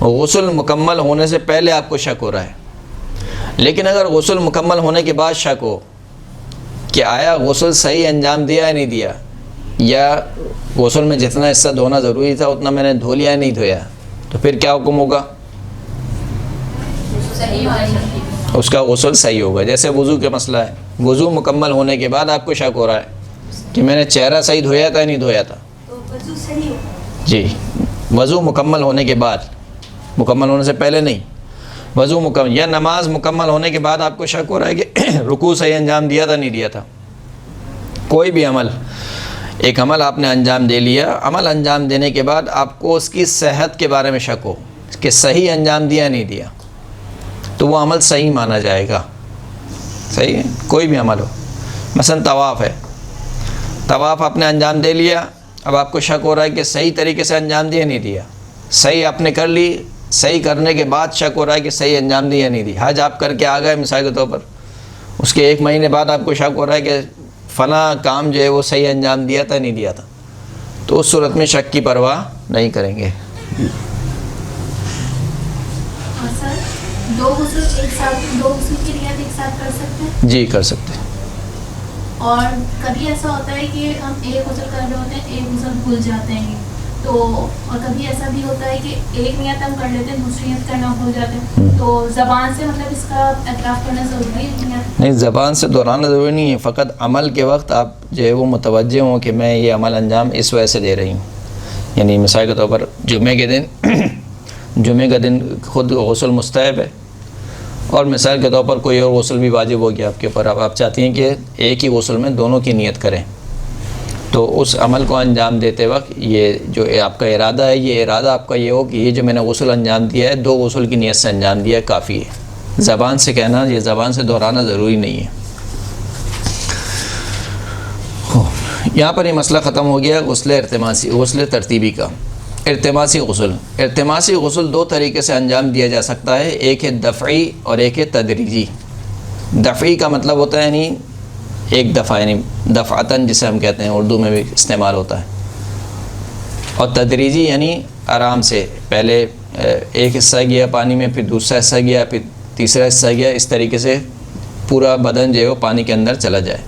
Speaker 1: غسل مکمل ہونے سے پہلے آپ کو شک ہو رہا ہے. لیکن اگر غسل مکمل ہونے کے بعد شک ہو کہ آیا غسل صحیح انجام دیا یا نہیں دیا، یا غسل میں جتنا حصہ دھونا ضروری تھا اتنا میں نے دھو لیا یا نہیں دھویا، تو پھر کیا حکم ہوگا؟ اس کا غسل صحیح ہوگا. جیسے وضو کا مسئلہ ہے، وضو مکمل ہونے کے بعد آپ کو شک ہو رہا ہے کہ میں نے چہرہ صحیح دھویا تھا یا نہیں دھویا تھا، جی وضو مکمل ہونے کے بعد، مکمل ہونے سے پہلے نہیں، وضو مکمل یا نماز مکمل ہونے کے بعد آپ کو شک ہو رہا ہے کہ رکوع صحیح انجام دیا تھا نہیں دیا تھا. کوئی بھی عمل، ایک عمل آپ نے انجام دے لیا، عمل انجام دینے کے بعد آپ کو اس کی صحت کے بارے میں شک ہو کہ صحیح انجام دیا نہیں دیا، تو وہ عمل صحیح مانا جائے گا. صحیح ہے، کوئی بھی عمل ہو. مثلا طواف ہے، طواف آپ نے انجام دے لیا، اب آپ کو شک ہو رہا ہے کہ صحیح طریقے سے انجام دیا نہیں دیا. صحیح آپ نے کر لی، صحیح کرنے کے بعد شک ہو رہا ہے کہ صحیح انجام دیا نہیں دیا. حج آپ کر کے آ گئے مثال کے طور پر، اس کے 1 مہینے بعد آپ کو شک ہو رہا ہے کہ فلاں کام جو ہے وہ صحیح انجام دیا تھا نہیں دیا تھا، تو اس صورت میں شک کی پرواہ نہیں کریں گے.
Speaker 4: دو غسل کی نیت ایک ساتھ کر سکتے ہیں؟
Speaker 1: جی کر سکتے ہیں.
Speaker 4: اور کبھی ایسا ہوتا ہے کہ ہم ایک غسل کر رہے ہوتے ہیں، ایک غسل بھول جاتے ہیں، تو اور کبھی ایسا بھی ہوتا ہے کہ ایک نیت ہم کر لیتے ہیں، دوسری نیت کرنا بھول جاتے ہیں، تو زبان سے مطلب اس کا اعتراف کرنا ضروری ہے؟
Speaker 1: نہیں، زبان سے دہرانا ضروری نہیں ہے، فقط عمل کے وقت آپ جو ہے وہ متوجہ ہوں کہ میں یہ عمل انجام اس وجہ سے دے رہی ہوں. یعنی مثال کے طور پر جمعے کا دن خود غسل مستحب ہے، اور مثال کے طور پر کوئی اور غسل بھی واجب ہو گیا آپ کے اوپر، اب آپ چاہتی ہیں کہ ایک ہی غسل میں دونوں کی نیت کریں، تو اس عمل کو انجام دیتے وقت یہ جو آپ کا ارادہ ہے، یہ ارادہ آپ کا یہ ہو کہ یہ جو میں نے غسل انجام دیا ہے 2 غسل کی نیت سے انجام دیا ہے، کافی ہے. زبان سے کہنا، یہ زبان سے دہرانا ضروری نہیں ہے. یہاں پر یہ مسئلہ ختم ہو گیا غسل ارتماسی، غسل ترتیبی کا. ارتماسی غسل 2 طریقے سے انجام دیا جا سکتا ہے، ایک ہے دفعی اور ایک ہے تدریجی. دفعی کا مطلب ہوتا ہے یعنی ایک دفعہ، یعنی دفعتاً جسے ہم کہتے ہیں، اردو میں بھی استعمال ہوتا ہے. اور تدریجی یعنی آرام سے، پہلے ایک حصہ گیا پانی میں، پھر دوسرا حصہ گیا، پھر تیسرا حصہ گیا، اس طریقے سے پورا بدن جو ہے وہ پانی کے اندر چلا جائے.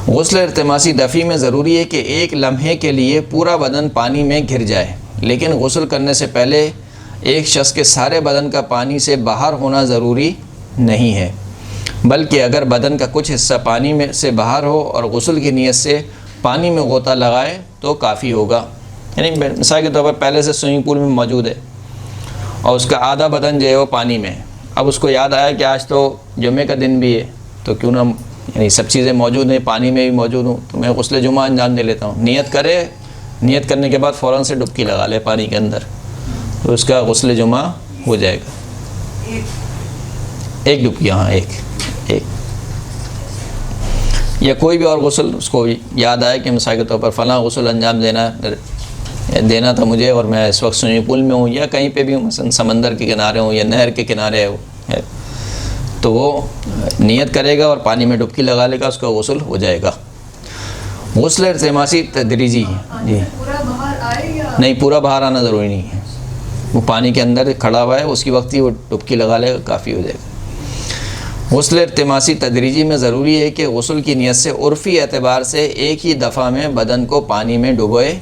Speaker 1: غسل ارتماسی دفعی میں ضروری ہے کہ ایک لمحے کے لیے پورا بدن پانی میں گھر جائے، لیکن غسل کرنے سے پہلے ایک شخص کے سارے بدن کا پانی سے باہر ہونا ضروری نہیں ہے، بلکہ اگر بدن کا کچھ حصہ پانی میں سے باہر ہو اور غسل کی نیت سے پانی میں غوطہ لگائے تو کافی ہوگا. یعنی مثال کے طور پر پہلے سے سوئمنگ پول میں موجود ہے اور اس کا آدھا بدن جو ہے وہ پانی میں ہے، اب اس کو یاد آیا کہ آج تو جمعے کا دن بھی ہے، تو کیوں نہ یعنی سب چیزیں موجود ہیں، پانی میں بھی موجود ہوں، تو میں غسل جمعہ انجام دے لیتا ہوں. نیت کرے، نیت کرنے کے بعد فوراً سے ڈبکی لگا لے پانی کے اندر، تو اس کا غسل جمعہ ہو جائے گا. ایک ڈبکی، ہاں ایک یا کوئی بھی اور غسل اس کو یاد آئے کہ مثال کے طور پر فلاں غسل انجام دینا تھا مجھے، اور میں اس وقت سوئمنگ پول میں ہوں یا کہیں پہ بھی ہوں، مثلا سمندر کے کنارے ہوں یا نہر کے کنارے ہے، تو وہ نیت کرے گا اور پانی میں ڈبکی لگا لے گا، اس کا غسل ہو جائے گا. غسل ارتماسی تدریجی، جی نہیں، پورا باہر آنا ضروری نہیں ہے، وہ پانی کے اندر کھڑا ہوا ہے، اس کی وقت ہی وہ ڈبکی لگا لے گا، کافی ہو جائے گا. غسل ارتماسی تدریجی میں ضروری ہے کہ غسل کی نیت سے عرفی اعتبار سے ایک ہی دفعہ میں بدن کو پانی میں ڈبوئے،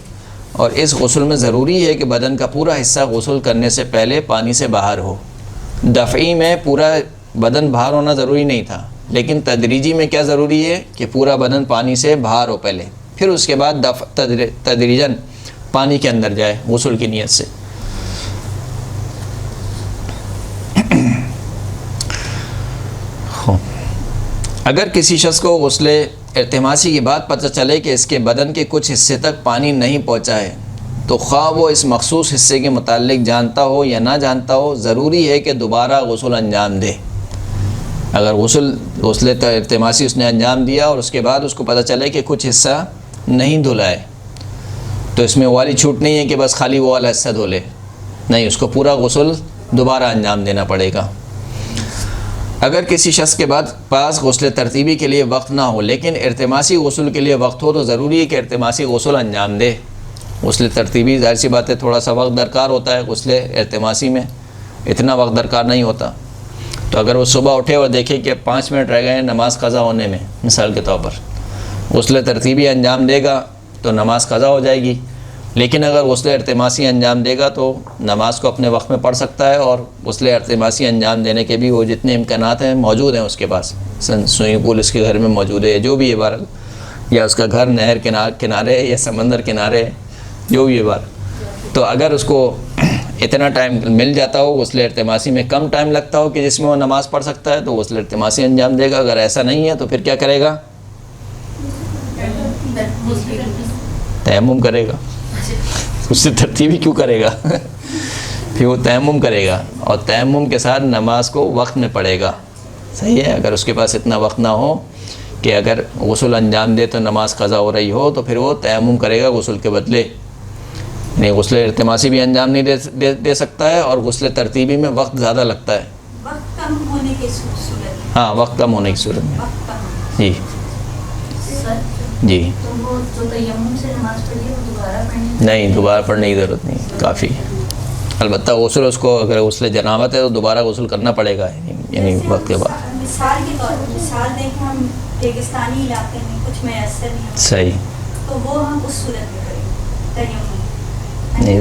Speaker 1: اور اس غسل میں ضروری ہے کہ بدن کا پورا حصہ غسل کرنے سے پہلے پانی سے باہر ہو۔ دفعی میں پورا بدن باہر ہونا ضروری نہیں تھا، لیکن تدریجی میں کیا ضروری ہے کہ پورا بدن پانی سے باہر ہو پہلے، پھر اس کے بعد تدریجاً پانی کے اندر جائے غسل کی نیت سے۔ اگر کسی شخص کو غسل ارتماسی کی بات پتہ چلے کہ اس کے بدن کے کچھ حصے تک پانی نہیں پہنچا ہے، تو خواہ وہ اس مخصوص حصے کے متعلق جانتا ہو یا نہ جانتا ہو، ضروری ہے کہ دوبارہ غسل انجام دے۔ اگر غسل ارتماسی اس نے انجام دیا اور اس کے بعد اس کو پتہ چلے کہ کچھ حصہ نہیں دھلا ہے، تو اس میں وہ والی چھوٹ نہیں ہے کہ بس خالی وہ والا حصہ دھو لے، نہیں، اس کو پورا غسل دوبارہ انجام دینا پڑے گا۔ اگر کسی شخص کے پاس غسل ترتیبی کے لیے وقت نہ ہو لیکن ارتماسی غسل کے لیے وقت ہو، تو ضروری ہے کہ ارتماسی غسل انجام دے۔ غسل ترتیبی ظاہر سی بات ہے تھوڑا سا وقت درکار ہوتا ہے، غسل ارتماسی میں اتنا وقت درکار نہیں ہوتا۔ تو اگر وہ صبح اٹھے اور دیکھے کہ 5 منٹ رہ گئے ہیں نماز قضا ہونے میں، مثال کے طور پر غسل ترتیبی انجام دے گا تو نماز قضا ہو جائے گی، لیکن اگر غسل ارتماسی انجام دے گا تو نماز کو اپنے وقت میں پڑھ سکتا ہے، اور غسل ارتماسی انجام دینے کے بھی وہ جتنے امکانات ہیں موجود ہیں اس کے پاس، سوئمنگ پول اس کے گھر میں موجود ہے، جو بھی ہے بہرحال، یا اس کا گھر نہر کنارے ہے یا سمندر کنارے ہے، جو بھی ہے بہرحال، تو اگر اس کو اتنا ٹائم مل جاتا ہو، غسل ارتماسی میں کم ٹائم لگتا ہو کہ جس میں وہ نماز پڑھ سکتا ہے، تو غسل ارتماسی انجام دے گا۔ اگر ایسا نہیں ہے تو پھر کیا کرے گا؟ تیمم کرے گا۔ اس سے ترتیبی کیوں کرے گا؟ پھر وہ تیمم کرے گا، اور تیمم کے ساتھ نماز کو وقت میں پڑھے گا، صحیح ہے۔ اگر اس کے پاس اتنا وقت نہ ہو کہ اگر غسل انجام دے تو نماز قضا ہو رہی ہو، تو پھر وہ تیمم کرے گا غسل کے بدلے، نہیں غسل ارتماسی بھی انجام نہیں دے سکتا ہے، اور غسل ترتیبی میں وقت زیادہ لگتا ہے،
Speaker 2: وقت کم ہونے کی صورت،
Speaker 1: ہاں وقت کم ہونے کی صورت میں، جی جی،
Speaker 2: تو وہ جو تیمم سے نماز پڑھی ہے وہ دوبارہ پڑھنی
Speaker 1: نہیں، دوبارہ پڑھنے کی ضرورت نہیں، کافی۔ البتہ غسل اس کو اگر غسل جنابت ہے تو دوبارہ غسل کرنا پڑے گا، یعنی وقت کے بعد۔
Speaker 2: مثال کے طور پر مثال دیں کہ ہم ریگستانی علاقے میں کچھ میسر نہیں،
Speaker 1: صحیح،
Speaker 2: تو وہ ہم اس صورت میں کریں تیمم،
Speaker 1: نہیں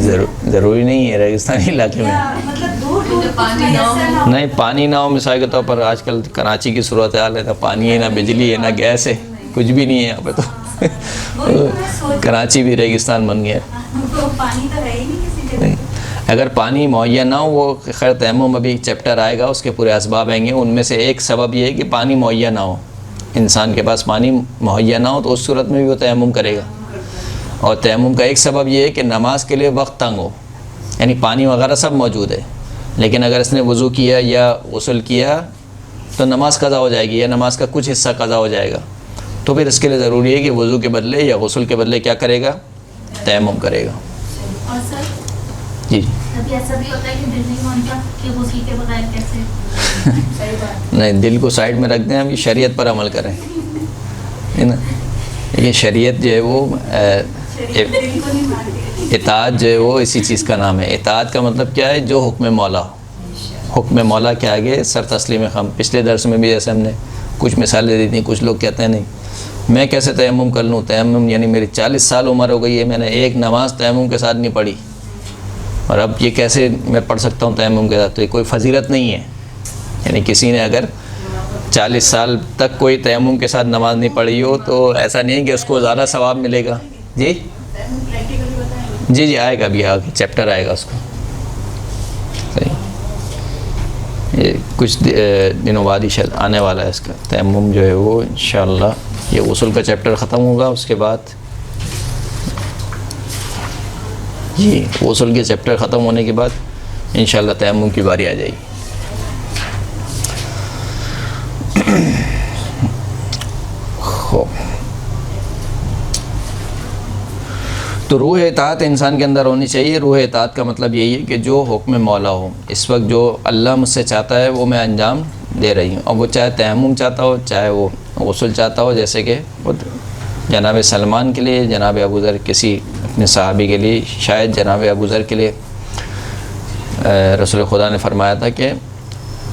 Speaker 1: ضروری نہیں ہے ریگستانی علاقے میں،
Speaker 2: مطلب دور دور
Speaker 4: پانی نہ ہو،
Speaker 2: میسر نہ ہو،
Speaker 1: نہیں پانی نہ ہو، مثال کے طور پر آج کل کراچی کی صورتحال ہے، نہ پانی ہے، نہ بجلی ہے، نہ گیس ہے، کچھ بھی نہیں ہے یہاں پہ، تو کراچی بھی ریگستان بن گیا ہے۔
Speaker 2: تو پانی تو ہے ہی نہیں کسی جگہ۔
Speaker 1: اگر پانی مہیا نہ ہو، وہ خیر تیمم ابھی چیپٹر آئے گا، اس کے پورے اسباب آئیں گے، ان میں سے ایک سبب یہ ہے کہ پانی مہیا نہ ہو، انسان کے پاس پانی مہیا نہ ہو، تو اس صورت میں بھی وہ تیمم کرے گا۔ اور تیمم کا ایک سبب یہ ہے کہ نماز کے لیے وقت تنگ ہو، یعنی پانی وغیرہ سب موجود ہے، لیکن اگر اس نے وضو کیا یا غسل کیا تو نماز قضا ہو جائے گی، یا نماز کا کچھ حصہ قضا ہو جائے گا، تو پھر اس کے لیے ضروری ہے کہ وضو کے بدلے یا غسل کے بدلے کیا کرے گا؟ تیمم کرے گا۔
Speaker 4: اور سر
Speaker 1: جی
Speaker 4: کبھی ایسا بھی ہوتا ہے کہ دل نہیں مانتا کہ غسل کے بغیر کیسے؟
Speaker 2: صحیح بات،
Speaker 1: نہیں، دل کو سائڈ میں رکھ دیں، ہم یہ شریعت پر عمل کریں، ہے نا۔ یہ شریعت جو ہے وہ
Speaker 2: دل کو نہیں مانتے۔
Speaker 1: اطاعت جو ہے وہ اسی چیز کا نام ہے۔ اطاعت کا مطلب کیا ہے؟ جو حکم مولا ہو، حکم مولا کے آگے سر تسلیم خم۔ پچھلے درس میں بھی جیسے ہم نے کچھ مثالیں دی تھیں، کچھ لوگ کہتے ہیں نہیں میں کیسے تیمم کر لوں، تیمم یعنی میری 40 سال عمر ہو گئی ہے، میں نے ایک نماز تیمم کے ساتھ نہیں پڑھی، اور اب یہ کیسے میں پڑھ سکتا ہوں تیمم کے ساتھ؟ تو یہ کوئی فضیلت نہیں ہے، یعنی کسی نے اگر 40 سال تک کوئی تیمم کے ساتھ نماز نہیں پڑھی ہو تو ایسا نہیں ہے کہ اس کو زیادہ ثواب ملے گا۔ جی جی جی، آئے گا بھی، آگے چیپٹر آئے گا اس کو، صحیح۔ یہ کچھ دنوں بعد ہی شاید آنے والا ہے اس کا تیمم جو ہے وہ، انشاءاللہ یہ غسل کا چیپٹر ختم ہوگا، اس کے بعد جی غسل کے چیپٹر ختم ہونے کے بعد انشاءاللہ تیمم کی باری آ جائے گی۔ تو روح اطاعت انسان کے اندر ہونی چاہیے۔ روح اطاعت کا مطلب یہی ہے کہ جو حکم مولا ہو، اس وقت جو اللہ مجھ سے چاہتا ہے وہ میں انجام دے رہی ہوں، اور وہ چاہے تیمم چاہتا ہو، چاہے وہ غسل چاہتا ہو، جیسے کہ جناب سلمان کے لیے، جناب ابو ذر کسی اپنے صحابی کے لیے، شاید جناب ابو ذر کے لیے رسول خدا نے فرمایا تھا کہ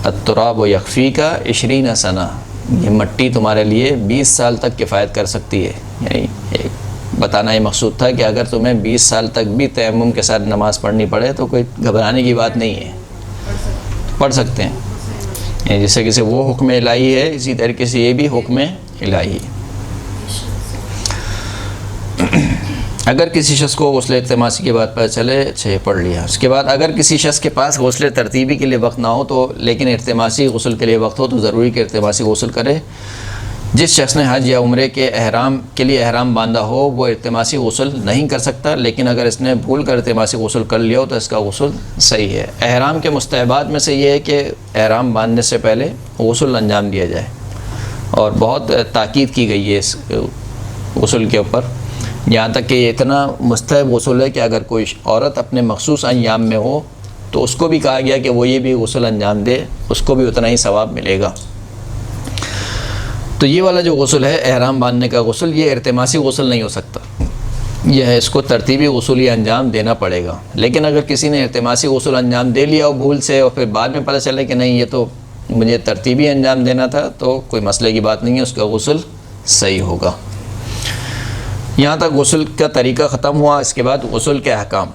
Speaker 1: التراب یکفیک 20 سنہ، یہ مٹی تمہارے لیے 20 سال تک کفایت کر سکتی ہے. یعنی بتانا یہ مقصود تھا کہ اگر تمہیں 20 سال تک بھی تیمم کے ساتھ نماز پڑھنی پڑے تو کوئی گھبرانے کی بات نہیں ہے، پڑھ سکتے ہیں. یعنی جیسے کہ وہ حکم الہی ہے، اسی طریقے سے یہ بھی حکم الہی ہے. اگر کسی شخص کو غسل التماسی کی بات پتہ چلے، اچھا یہ پڑھ لیا. اس کے بعد اگر کسی شخص کے پاس غسل ترتیبی کے لیے وقت نہ ہو تو لیکن التماسی غسل کے لیے وقت ہو تو ضروری کہ التماسی غسل کرے. جس شخص نے حج یا عمرے کے احرام کے لیے احرام باندھا ہو وہ التماسی غسل نہیں کر سکتا، لیکن اگر اس نے بھول کر التماسی غسل کر لیا ہو تو اس کا غسل صحیح ہے. احرام کے مستحبات میں سے یہ ہے کہ احرام باندھنے سے پہلے غسل انجام دیا جائے، اور بہت تاکید کی گئی ہے اس غسل کے اوپر، یہاں تک کہ یہ اتنا مستحب غسل ہے کہ اگر کوئی عورت اپنے مخصوص ایام میں ہو تو اس کو بھی کہا گیا کہ وہ یہ بھی غسل انجام دے، اس کو بھی اتنا ہی ثواب ملے گا. تو یہ والا جو غسل ہے احرام باندھنے کا غسل، یہ التماسی غسل نہیں ہو سکتا، یہ ہے اس کو ترتیبی غسل ہی انجام دینا پڑے گا. لیکن اگر کسی نے التماسی غسل انجام دے لیا ہو بھول سے اور پھر بعد میں پتہ چلے کہ نہیں یہ تو مجھے ترتیبی انجام دینا تھا، تو کوئی مسئلے کی بات نہیں ہے، اس کا غسل صحیح ہوگا. یہاں تک غسل کا طریقہ ختم ہوا. اس کے بعد غسل کے احکام.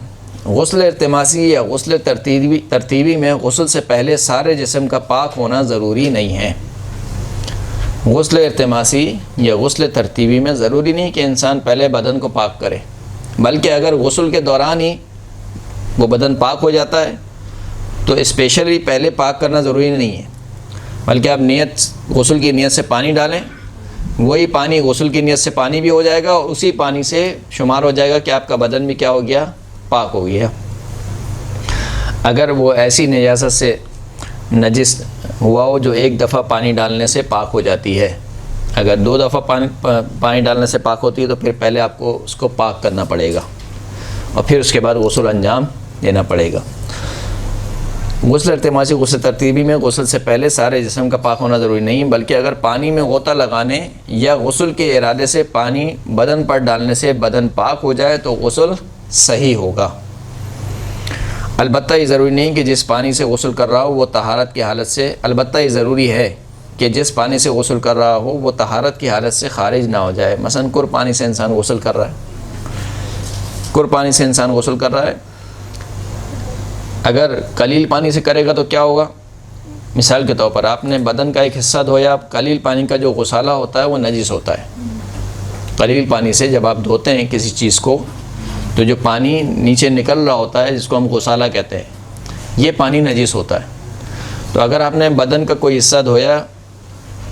Speaker 1: غسل التماسی یا غسل ترتیبی میں غسل سے پہلے سارے جسم کا پاک ہونا ضروری نہیں ہے. غسل التماسی یا غسل ترتیبی میں ضروری نہیں کہ انسان پہلے بدن کو پاک کرے، بلکہ اگر غسل کے دوران ہی وہ بدن پاک ہو جاتا ہے تو اسپیشلی پہلے پاک کرنا ضروری نہیں ہے، بلکہ آپ غسل کی نیت سے پانی ڈالیں، وہی پانی غسل کی نیت سے پانی بھی ہو جائے گا اور اسی پانی سے شمار ہو جائے گا کہ آپ کا بدن بھی کیا ہو گیا، پاک ہو گیا. اگر وہ ایسی نجاست سے نجس ہوا ہو جو ایک دفعہ پانی ڈالنے سے پاک ہو جاتی ہے، اگر 2 دفعہ پانی ڈالنے سے پاک ہوتی ہے تو پھر پہلے آپ کو اس کو پاک کرنا پڑے گا اور پھر اس کے بعد غسل انجام دینا پڑے گا. غسل التماسی غسل ترتیبی میں غسل سے پہلے سارے جسم کا پاک ہونا ضروری نہیں، بلکہ اگر پانی میں غوطہ لگانے یا غسل کے ارادے سے پانی بدن پر ڈالنے سے بدن پاک ہو جائے تو غسل صحیح ہوگا. البتہ یہ ضروری نہیں کہ جس پانی سے غسل کر رہا ہو وہ طہارت کی حالت سے البتہ یہ ضروری ہے کہ جس پانی سے غسل کر رہا ہو وہ طہارت کی حالت سے خارج نہ ہو جائے. مثلا کر پانی سے انسان غسل کر رہا ہے، اگر قلیل پانی سے کرے گا تو کیا ہوگا؟ مثال کے طور پر آپ نے بدن کا ایک حصہ دھویا، قلیل پانی کا جو غسالہ ہوتا ہے وہ نجس ہوتا ہے. قلیل پانی سے جب آپ دھوتے ہیں کسی چیز کو تو جو پانی نیچے نکل رہا ہوتا ہے جس کو ہم غسالہ کہتے ہیں، یہ پانی نجس ہوتا ہے. تو اگر آپ نے بدن کا کوئی حصہ دھویا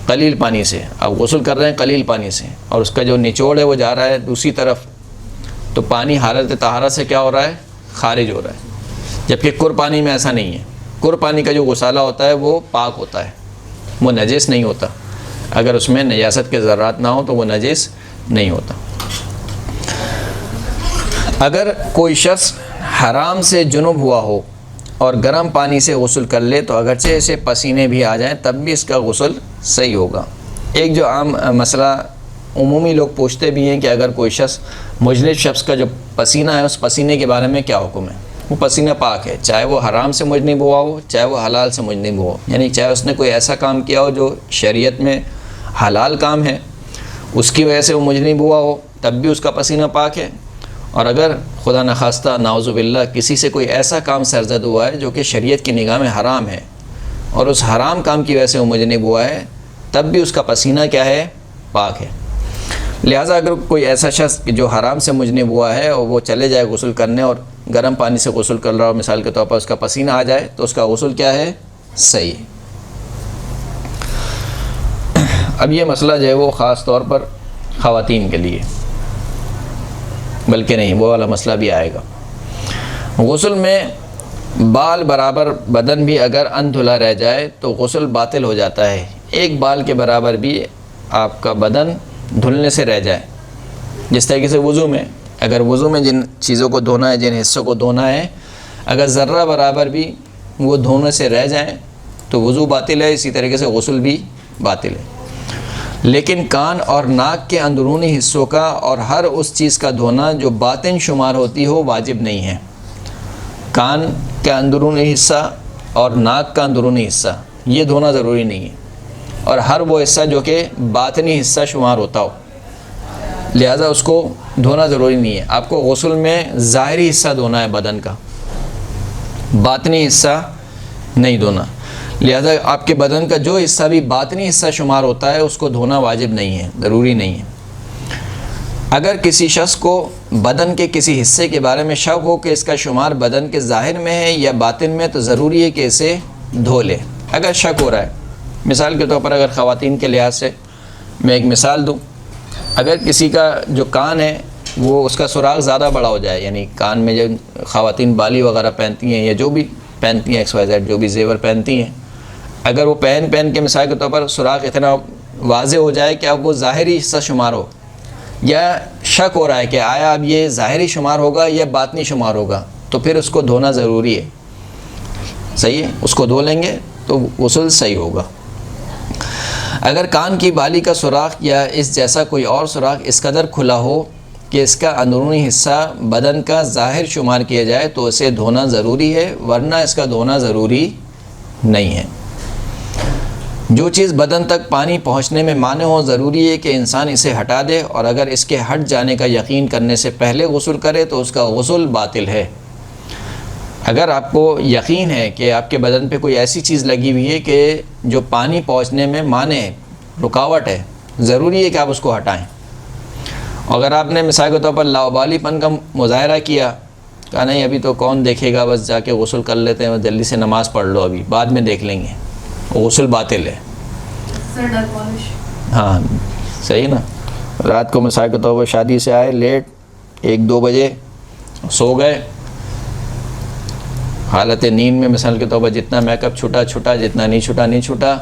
Speaker 1: قلیل پانی سے، آپ غسل کر رہے ہیں قلیل پانی سے اور اس کا جو نچوڑ ہے وہ جا رہا ہے دوسری طرف، تو پانی حالت طہارت سے کیا ہو رہا ہے؟ خارج ہو رہا ہے. جبکہ کر پانی میں ایسا نہیں ہے. کر پانی کا جو غسالہ ہوتا ہے وہ پاک ہوتا ہے، وہ نجس نہیں ہوتا. اگر اس میں نجاست کے ذرات نہ ہوں تو وہ نجس نہیں ہوتا. اگر کوئی شخص حرام سے جنب ہوا ہو اور گرم پانی سے غسل کر لے تو اگرچہ اسے پسینے بھی آ جائیں تب بھی اس کا غسل صحیح ہوگا. ایک جو عام مسئلہ عمومی لوگ پوچھتے بھی ہیں کہ اگر کوئی شخص مجنب شخص کا جو پسینہ ہے اس پسینے کے بارے میں کیا حکم ہے؟ وہ پسینہ پاک ہے، چاہے وہ حرام سے مجنب ہوا ہو چاہے وہ حلال سے مجنب ہو، یعنی چاہے اس نے کوئی ایسا کام کیا ہو جو شریعت میں حلال کام ہے اس کی وجہ سے وہ مجنب ہوا ہو تب بھی اس کا پسینہ پاک ہے. اور اگر خدا نخواستہ نعوذ باللہ کسی سے کوئی ایسا کام سرزد ہوا ہے جو کہ شریعت کی نگاہ میں حرام ہے اور اس حرام کام کی وجہ سے وہ مجنب ہوا ہے تب بھی اس کا پسینہ کیا ہے؟ پاک ہے. لہٰذا اگر کوئی ایسا شخص جو حرام سے مجنب ہوا ہے اور وہ چلے جائے غسل کرنے اور گرم پانی سے غسل کر رہا ہو، مثال کے طور پر اس کا پسینہ آ جائے تو اس کا غسل کیا ہے؟ صحیح. اب یہ مسئلہ جو ہے وہ خاص طور پر خواتین کے لیے، بلکہ نہیں وہ والا مسئلہ بھی آئے گا. غسل میں بال برابر بدن بھی اگر اندھلا رہ جائے تو غسل باطل ہو جاتا ہے. ایک بال کے برابر بھی آپ کا بدن دھلنے سے رہ جائے، جس طریقے سے وضو میں، اگر وضو میں جن چیزوں کو دھونا ہے، جن حصوں کو دھونا ہے، اگر ذرہ برابر بھی وہ دھونے سے رہ جائیں تو وضو باطل ہے، اسی طریقے سے غسل بھی باطل ہے. لیکن کان اور ناک کے اندرونی حصوں کا اور ہر اس چیز کا دھونا جو باطن شمار ہوتی ہو واجب نہیں ہے. کان کا اندرونی حصہ اور ناک کا اندرونی حصہ یہ دھونا ضروری نہیں ہے، اور ہر وہ حصہ جو کہ باطنی حصہ شمار ہوتا ہو، لہذا اس کو دھونا ضروری نہیں ہے۔ آپ کو غسل میں ظاہری حصہ دھونا ہے بدن کا، باطنی حصہ نہیں دھونا، لہذا آپ کے بدن کا جو حصہ بھی باطنی حصہ شمار ہوتا ہے اس کو دھونا واجب نہیں ہے، ضروری نہیں ہے۔ اگر کسی شخص کو بدن کے کسی حصے کے بارے میں شک ہو کہ اس کا شمار بدن کے ظاہر میں ہے یا باطن میں، تو ضروری ہے کہ اسے دھو لے۔ اگر شک ہو رہا ہے، مثال کے طور پر اگر خواتین کے لحاظ سے میں ایک مثال دوں، اگر کسی کا جو کان ہے وہ اس کا سوراخ زیادہ بڑا ہو جائے، یعنی کان میں جو خواتین بالی وغیرہ پہنتی ہیں یا جو بھی پہنتی ہیں ایکس وائی زیڈ جو بھی زیور پہنتی ہیں، اگر وہ پہن کے مثال کے طور پر سوراخ اتنا واضح ہو جائے کہ اب وہ ظاہری حصہ شمار ہو، یا شک ہو رہا ہے کہ آیا اب یہ ظاہری شمار ہوگا یا باطنی شمار ہوگا، تو پھر اس کو دھونا ضروری ہے۔ صحیح ہے، اس کو دھو لیں گے تو غسل صحیح ہوگا۔ اگر کان کی بالی کا سوراخ یا اس جیسا کوئی اور سوراخ اس قدر کھلا ہو کہ اس کا اندرونی حصہ بدن کا ظاہر شمار کیا جائے تو اسے دھونا ضروری ہے، ورنہ اس کا دھونا ضروری نہیں ہے۔ جو چیز بدن تک پانی پہنچنے میں مانع ہو، ضروری ہے کہ انسان اسے ہٹا دے، اور اگر اس کے ہٹ جانے کا یقین کرنے سے پہلے غسل کرے تو اس کا غسل باطل ہے۔ اگر آپ کو یقین ہے کہ آپ کے بدن پہ کوئی ایسی چیز لگی ہوئی ہے کہ جو پانی پہنچنے میں مانع ہے، رکاوٹ ہے، ضروری ہے کہ آپ اس کو ہٹائیں۔ اگر آپ نے مثال کے طور پر لاوبالی پن کا مظاہرہ کیا، کہا نہیں ابھی تو کون دیکھے گا، بس جا کے غسل کر لیتے ہیں، جلدی سے نماز پڑھ لو، ابھی بعد میں دیکھ لیں گے، غسل باطل ہے۔ ہاں صحیح نا، رات کو مثال کے طور پر شادی سے آئے لیٹ 1-2 بجے، سو گئے، حالت نیند میں مثال کے طور پر جتنا میک اپ چھوٹا، جتنا نہیں چھوٹا،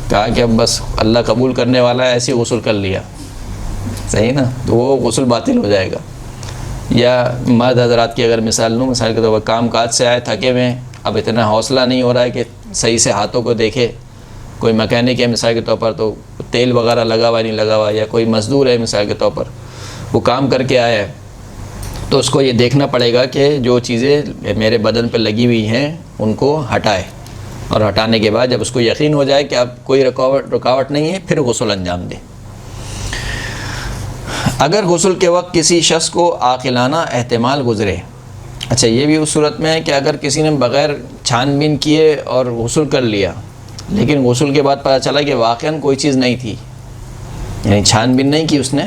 Speaker 1: کہا کہ اب بس اللہ قبول کرنے والا ہے، ایسے غسل کر لیا، صحیح نا، تو وہ غسل باطل ہو جائے گا۔ یا مرد حضرات کی اگر مثال لوں، مثال کے طور پر کام کاج سے آئے تھکے ہوئے، اب اتنا حوصلہ نہیں ہو رہا ہے کہ صحیح سے ہاتھوں کو دیکھے، کوئی مکینک ہے مثال کے طور پر تو تیل وغیرہ لگا ہوا نہیں لگا ہوا، یا کوئی مزدور ہے مثال کے طور پر وہ کام کر کے آیا ہے، تو اس کو یہ دیکھنا پڑے گا کہ جو چیزیں میرے بدن پہ لگی ہوئی ہیں ان کو ہٹائے، اور ہٹانے کے بعد جب اس کو یقین ہو جائے کہ اب کوئی رکاوٹ نہیں ہے، پھر غسل انجام دے۔ اگر غسل کے وقت کسی شخص کو عاقلانہ احتمال گزرے، اچھا یہ بھی اس صورت میں ہے کہ اگر کسی نے بغیر چھان بین کیے اور غسل کر لیا، لیکن غسل کے بعد پتہ چلا کہ واقعاً کوئی چیز نہیں تھی، یعنی چھان بین نہیں کی اس نے،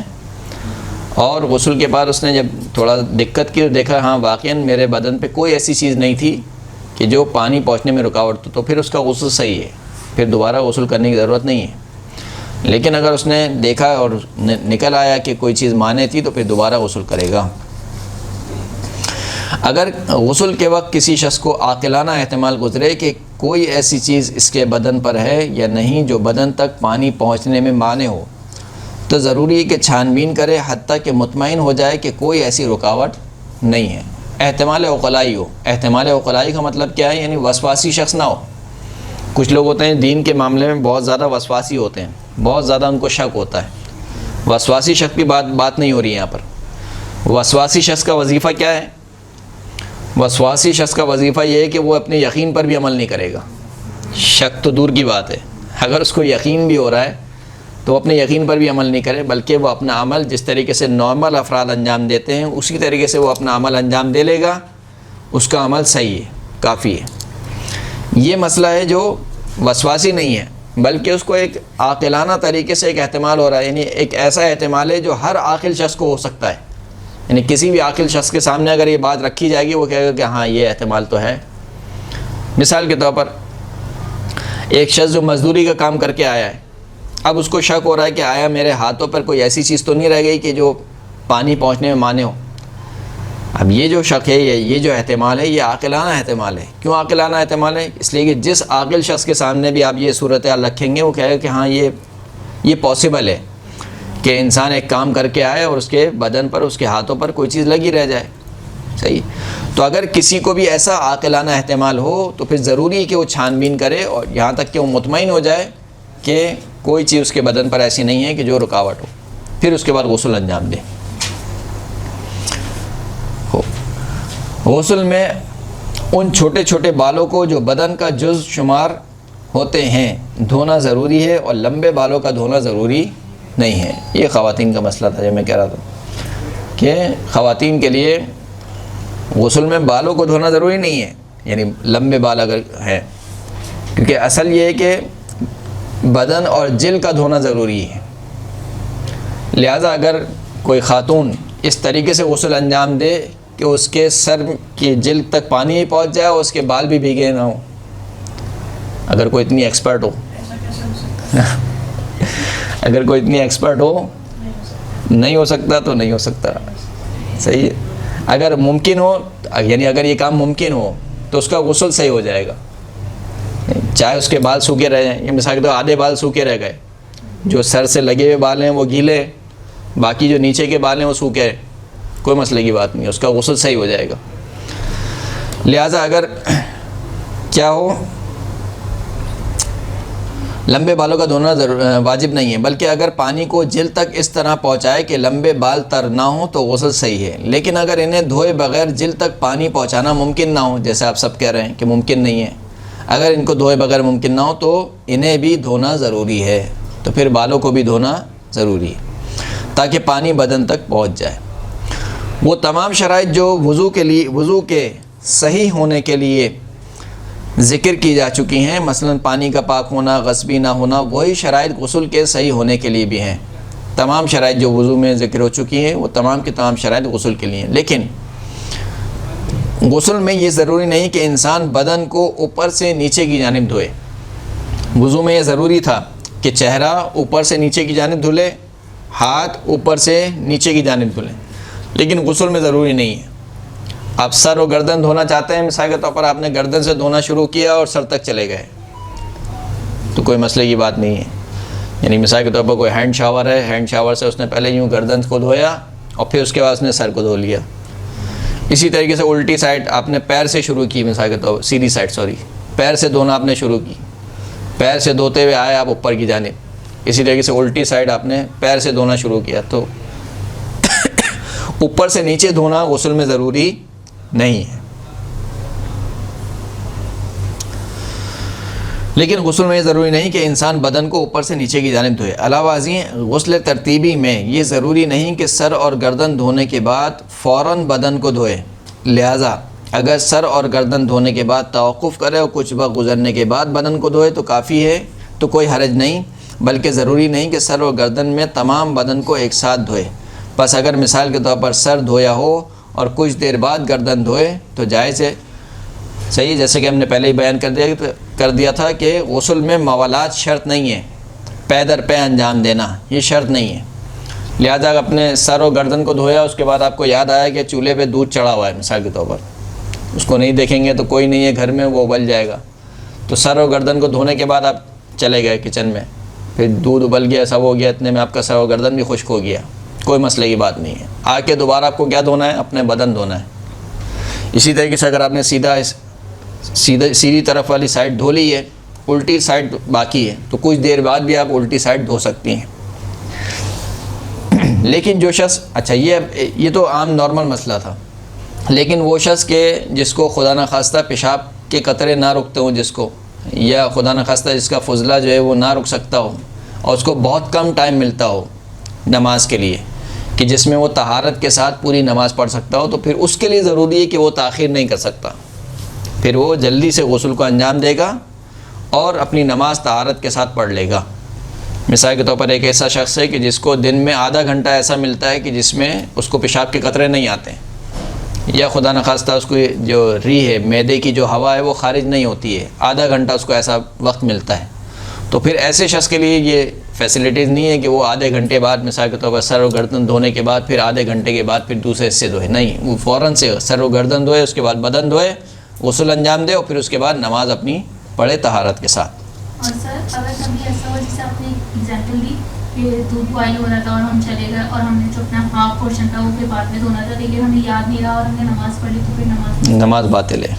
Speaker 1: اور غسل کے بعد اس نے جب تھوڑا دقت کی اور دیکھا ہاں واقعاً میرے بدن پہ کوئی ایسی چیز نہیں تھی کہ جو پانی پہنچنے میں رکاوٹ تو پھر اس کا غسل صحیح ہے، پھر دوبارہ غسل کرنے کی ضرورت نہیں ہے۔ لیکن اگر اس نے دیکھا اور نکل آیا کہ کوئی چیز مانع تھی تو پھر دوبارہ غسل کرے گا۔ اگر غسل کے وقت کسی شخص کو عاقلانہ احتمال گزرے کہ کوئی ایسی چیز اس کے بدن پر ہے یا نہیں جو بدن تک پانی پہنچنے میں مانع ہو، تو ضروری ہے کہ چھان بین کرے حتیٰ کہ مطمئن ہو جائے کہ کوئی ایسی رکاوٹ نہیں ہے۔ احتمال عقلائی ہو، احتمال عقلائی کا مطلب کیا ہے؟ یعنی وسواسی شخص نہ ہو۔ کچھ لوگ ہوتے ہیں دین کے معاملے میں بہت زیادہ وسواسی ہوتے ہیں، بہت زیادہ ان کو شک ہوتا ہے۔ وسواسی شخص کی بات نہیں ہو رہی یہاں پر۔ وسواسی شخص کا وظیفہ کیا ہے؟ وسواسی شخص کا وظیفہ یہ ہے کہ وہ اپنے یقین پر بھی عمل نہیں کرے گا۔ شک تو دور کی بات ہے، اگر اس کو یقین بھی ہو رہا ہے تو اپنے یقین پر بھی عمل نہیں کرے، بلکہ وہ اپنا عمل جس طریقے سے نارمل افراد انجام دیتے ہیں اسی طریقے سے وہ اپنا عمل انجام دے لے گا، اس کا عمل صحیح ہے، کافی ہے۔ یہ مسئلہ ہے جو وسواسی نہیں ہے، بلکہ اس کو ایک عاقلانہ طریقے سے ایک احتمال ہو رہا ہے، یعنی ایک ایسا احتمال ہے جو ہر عاقل شخص کو ہو سکتا ہے، یعنی کسی بھی عاقل شخص کے سامنے اگر یہ بات رکھی جائے گی وہ کہے گا کہ ہاں یہ احتمال تو ہے۔ مثال کے طور پر ایک شخص جو مزدوری کا کام کر کے آیا ہے، اب اس کو شک ہو رہا ہے کہ آیا میرے ہاتھوں پر کوئی ایسی چیز تو نہیں رہ گئی کہ جو پانی پہنچنے میں مانع ہو۔ اب یہ جو شک ہے، یہ جو احتمال ہے، یہ عاقلانہ احتمال ہے۔ کیوں عاقلانہ احتمال ہے؟ اس لیے کہ جس عاقل شخص کے سامنے بھی آپ یہ صورتحال رکھیں گے وہ کہے گا کہ ہاں یہ پاسبل ہے کہ انسان ایک کام کر کے آئے اور اس کے بدن پر، اس کے ہاتھوں پر کوئی چیز لگی رہ جائے، صحیح۔ تو اگر کسی کو بھی ایسا عاقلانہ احتمال ہو تو پھر ضروری ہے کہ وہ چھان بین کرے اور یہاں تک کہ وہ مطمئن ہو جائے کہ کوئی چیز اس کے بدن پر ایسی نہیں ہے کہ جو رکاوٹ ہو، پھر اس کے بعد غسل انجام دے۔ غسل میں ان چھوٹے چھوٹے بالوں کو جو بدن کا جز شمار ہوتے ہیں دھونا ضروری ہے اور لمبے بالوں کا دھونا ضروری نہیں ہے۔ یہ خواتین کا مسئلہ تھا جو میں کہہ رہا تھا کہ خواتین کے لیے غسل میں بالوں کو دھونا ضروری نہیں ہے، یعنی لمبے بال اگر ہیں، کیونکہ اصل یہ ہے کہ بدن اور جلد کا دھونا ضروری ہے۔ لہذا اگر کوئی خاتون اس طریقے سے غسل انجام دے کہ اس کے سر کی جلد تک پانی ہی پہنچ جائے اور اس کے بال بھی بھیگے نہ ہوں، اگر کوئی اتنی ایکسپرٹ ہو
Speaker 3: ایسا کیسے ہو سکتا ہے؟
Speaker 1: اگر کوئی اتنی ایکسپرٹ ہو، نہیں ہو سکتا تو نہیں ہو سکتا، صحیح ہے۔ اگر ممکن ہو، یعنی اگر یہ کام ممکن ہو تو اس کا غسل صحیح ہو جائے گا، چاہے اس کے بال سوکھے رہ جائیں۔ یہ مثال کے طور آدھے بال سوکھے رہ گئے، جو سر سے لگے ہوئے بال ہیں وہ گیلے، باقی جو نیچے کے بال ہیں وہ سوکھے ہیں، کوئی مسئلے کی بات نہیں، اس کا غسل صحیح ہو جائے گا۔ لہٰذا اگر کیا ہو، لمبے بالوں کا دھونا واجب نہیں ہے، بلکہ اگر پانی کو جلد تک اس طرح پہنچائے کہ لمبے بال تر نہ ہوں تو غسل صحیح ہے۔ لیکن اگر انہیں دھوئے بغیر جلد تک پانی پہنچانا ممکن نہ ہو، جیسے آپ سب کہہ رہے ہیں کہ ممکن نہیں ہے، اگر ان کو دھوئے بغیر ممکن نہ ہو تو انہیں بھی دھونا ضروری ہے، تو پھر بالوں کو بھی دھونا ضروری ہے تاکہ پانی بدن تک پہنچ جائے۔ وہ تمام شرائط جو وضو کے صحیح ہونے کے لیے ذکر کی جا چکی ہیں، مثلا پانی کا پاک ہونا، غصبی نہ ہونا، وہی شرائط غسل کے صحیح ہونے کے لیے بھی ہیں۔ تمام شرائط جو وضو میں ذکر ہو چکی ہیں وہ تمام کی تمام شرائط غسل کے لیے ہیں، لیکن غسل میں یہ ضروری نہیں کہ انسان بدن کو اوپر سے نیچے کی جانب دھوئے۔ وضو میں یہ ضروری تھا کہ چہرہ اوپر سے نیچے کی جانب دھلے، ہاتھ اوپر سے نیچے کی جانب دھلیں، لیکن غسل میں ضروری نہیں ہے۔ آپ سر و گردن دھونا چاہتے ہیں، مثال کے طور پر آپ نے گردن سے دھونا شروع کیا اور سر تک چلے گئے تو کوئی مسئلے کی بات نہیں ہے۔ یعنی مثال کے طور پر کوئی ہینڈ شاور ہے، ہینڈ شاور سے اس نے پہلے یوں گردن کو دھویا اور پھر اس کے بعد اس نے سر کو دھو لیا۔ اسی طریقے سے الٹی سائڈ آپ نے پیر سے شروع کی، مثال کے طور پر سیدھی سائڈ پیر سے دھونا آپ نے شروع کی، پیر سے دھوتے ہوئے آئے آپ اوپر کی جانب، اسی طریقے سے الٹی سائڈ آپ نے پیر سے دھونا شروع کیا، تو اوپر سے نیچے دھونا غسل میں ضروری نہیں ہے۔ لیکن غسل میں یہ ضروری نہیں کہ انسان بدن کو اوپر سے نیچے کی جانب دھوئے۔ علاوہ ازیں غسل ترتیبی میں یہ ضروری نہیں کہ سر اور گردن دھونے کے بعد فوراً بدن کو دھوئے۔ لہٰذا اگر سر اور گردن دھونے کے بعد توقف کرے اور کچھ وقت گزرنے کے بعد بدن کو دھوئے تو کافی ہے، تو کوئی حرج نہیں، بلکہ ضروری نہیں کہ سر اور گردن میں تمام بدن کو ایک ساتھ دھوئے۔ بس اگر مثال کے طور پر سر دھویا ہو اور کچھ دیر بعد گردن دھوئے تو جائز ہے، صحیح، جیسے کہ ہم نے پہلے ہی بیان کر دیا تھا کہ غسل میں موالات شرط نہیں ہے، پے در پے انجام دینا یہ شرط نہیں ہے۔ لہذا اپنے سر و گردن کو دھویا، اس کے بعد آپ کو یاد آیا کہ چولہے پہ دودھ چڑھا ہوا ہے مثال کے طور پر، اس کو نہیں دیکھیں گے تو کوئی نہیں ہے گھر میں، وہ ابل جائے گا، تو سر و گردن کو دھونے کے بعد آپ چلے گئے کچن میں، پھر دودھ ابل گیا، سب ہو گیا، اتنے میں آپ کا سر و گردن بھی خشک ہو گیا، کوئی مسئلے کی بات نہیں ہے۔ آ کے دوبارہ آپ کو کیا دھونا ہے؟ اپنے بدن دھونا ہے۔ اسی طریقے سے اگر آپ نے سیدھی طرف والی سائڈ دھو لی ہے، الٹی سائڈ باقی ہے، تو کچھ دیر بعد بھی آپ الٹی سائڈ دھو سکتی ہیں۔ لیکن جو شخص، اچھا یہ تو عام نارمل مسئلہ تھا، لیکن وہ شخص کے جس کو خدا نخواستہ پیشاب کے قطرے نہ رکتے ہوں، جس کو، یا خدا نخواستہ جس کا فضلہ جو ہے وہ نہ رک سکتا ہو اور اس کو بہت کم ٹائم ملتا ہو نماز کے لیے کہ جس میں وہ طہارت کے ساتھ پوری نماز پڑھ سکتا ہو، تو پھر اس کے لیے ضروری ہے کہ وہ تاخیر نہیں کر سکتا، پھر وہ جلدی سے غسل کو انجام دے گا اور اپنی نماز طہارت کے ساتھ پڑھ لے گا۔ مثال کے طور پر ایک ایسا شخص ہے کہ جس کو دن میں آدھا گھنٹہ ایسا ملتا ہے کہ جس میں اس کو پیشاب کے قطرے نہیں آتے، یا خدا نخواستہ اس کو جو ری ہے، معدے کی جو ہوا ہے وہ خارج نہیں ہوتی ہے، آدھا گھنٹہ اس کو ایسا وقت ملتا ہے، تو پھر ایسے شخص کے لیے یہ فیسلٹیز نہیں ہے کہ وہ آدھے گھنٹے بعد مثال کے طور پر سر و گردن دھونے کے بعد پھر آدھے گھنٹے کے بعد پھر دوسرے حصے دھوئے، نہیں، وہ فوراً سے سر و گردن دھوئے، اس کے بعد بدن دھوئے، غسل انجام دے اور پھر اس کے بعد نماز اپنی پڑھے طہارت کے ساتھ۔
Speaker 4: اور سر اگر کبھی ایسا ہو جیسے آپ نے ایگزامپل دی کہ دودھ بوائل ہو رہا تھا اور ہم چلے گئے اور ہم نے جو اپنا ہاف پورشن تھا وہ پھر بعد میں دھونا تھا، لیکن ہمیں یاد نہیں رہا اور ہم نے نماز پڑھ لی، تو پھر نماز
Speaker 1: باطل ہے۔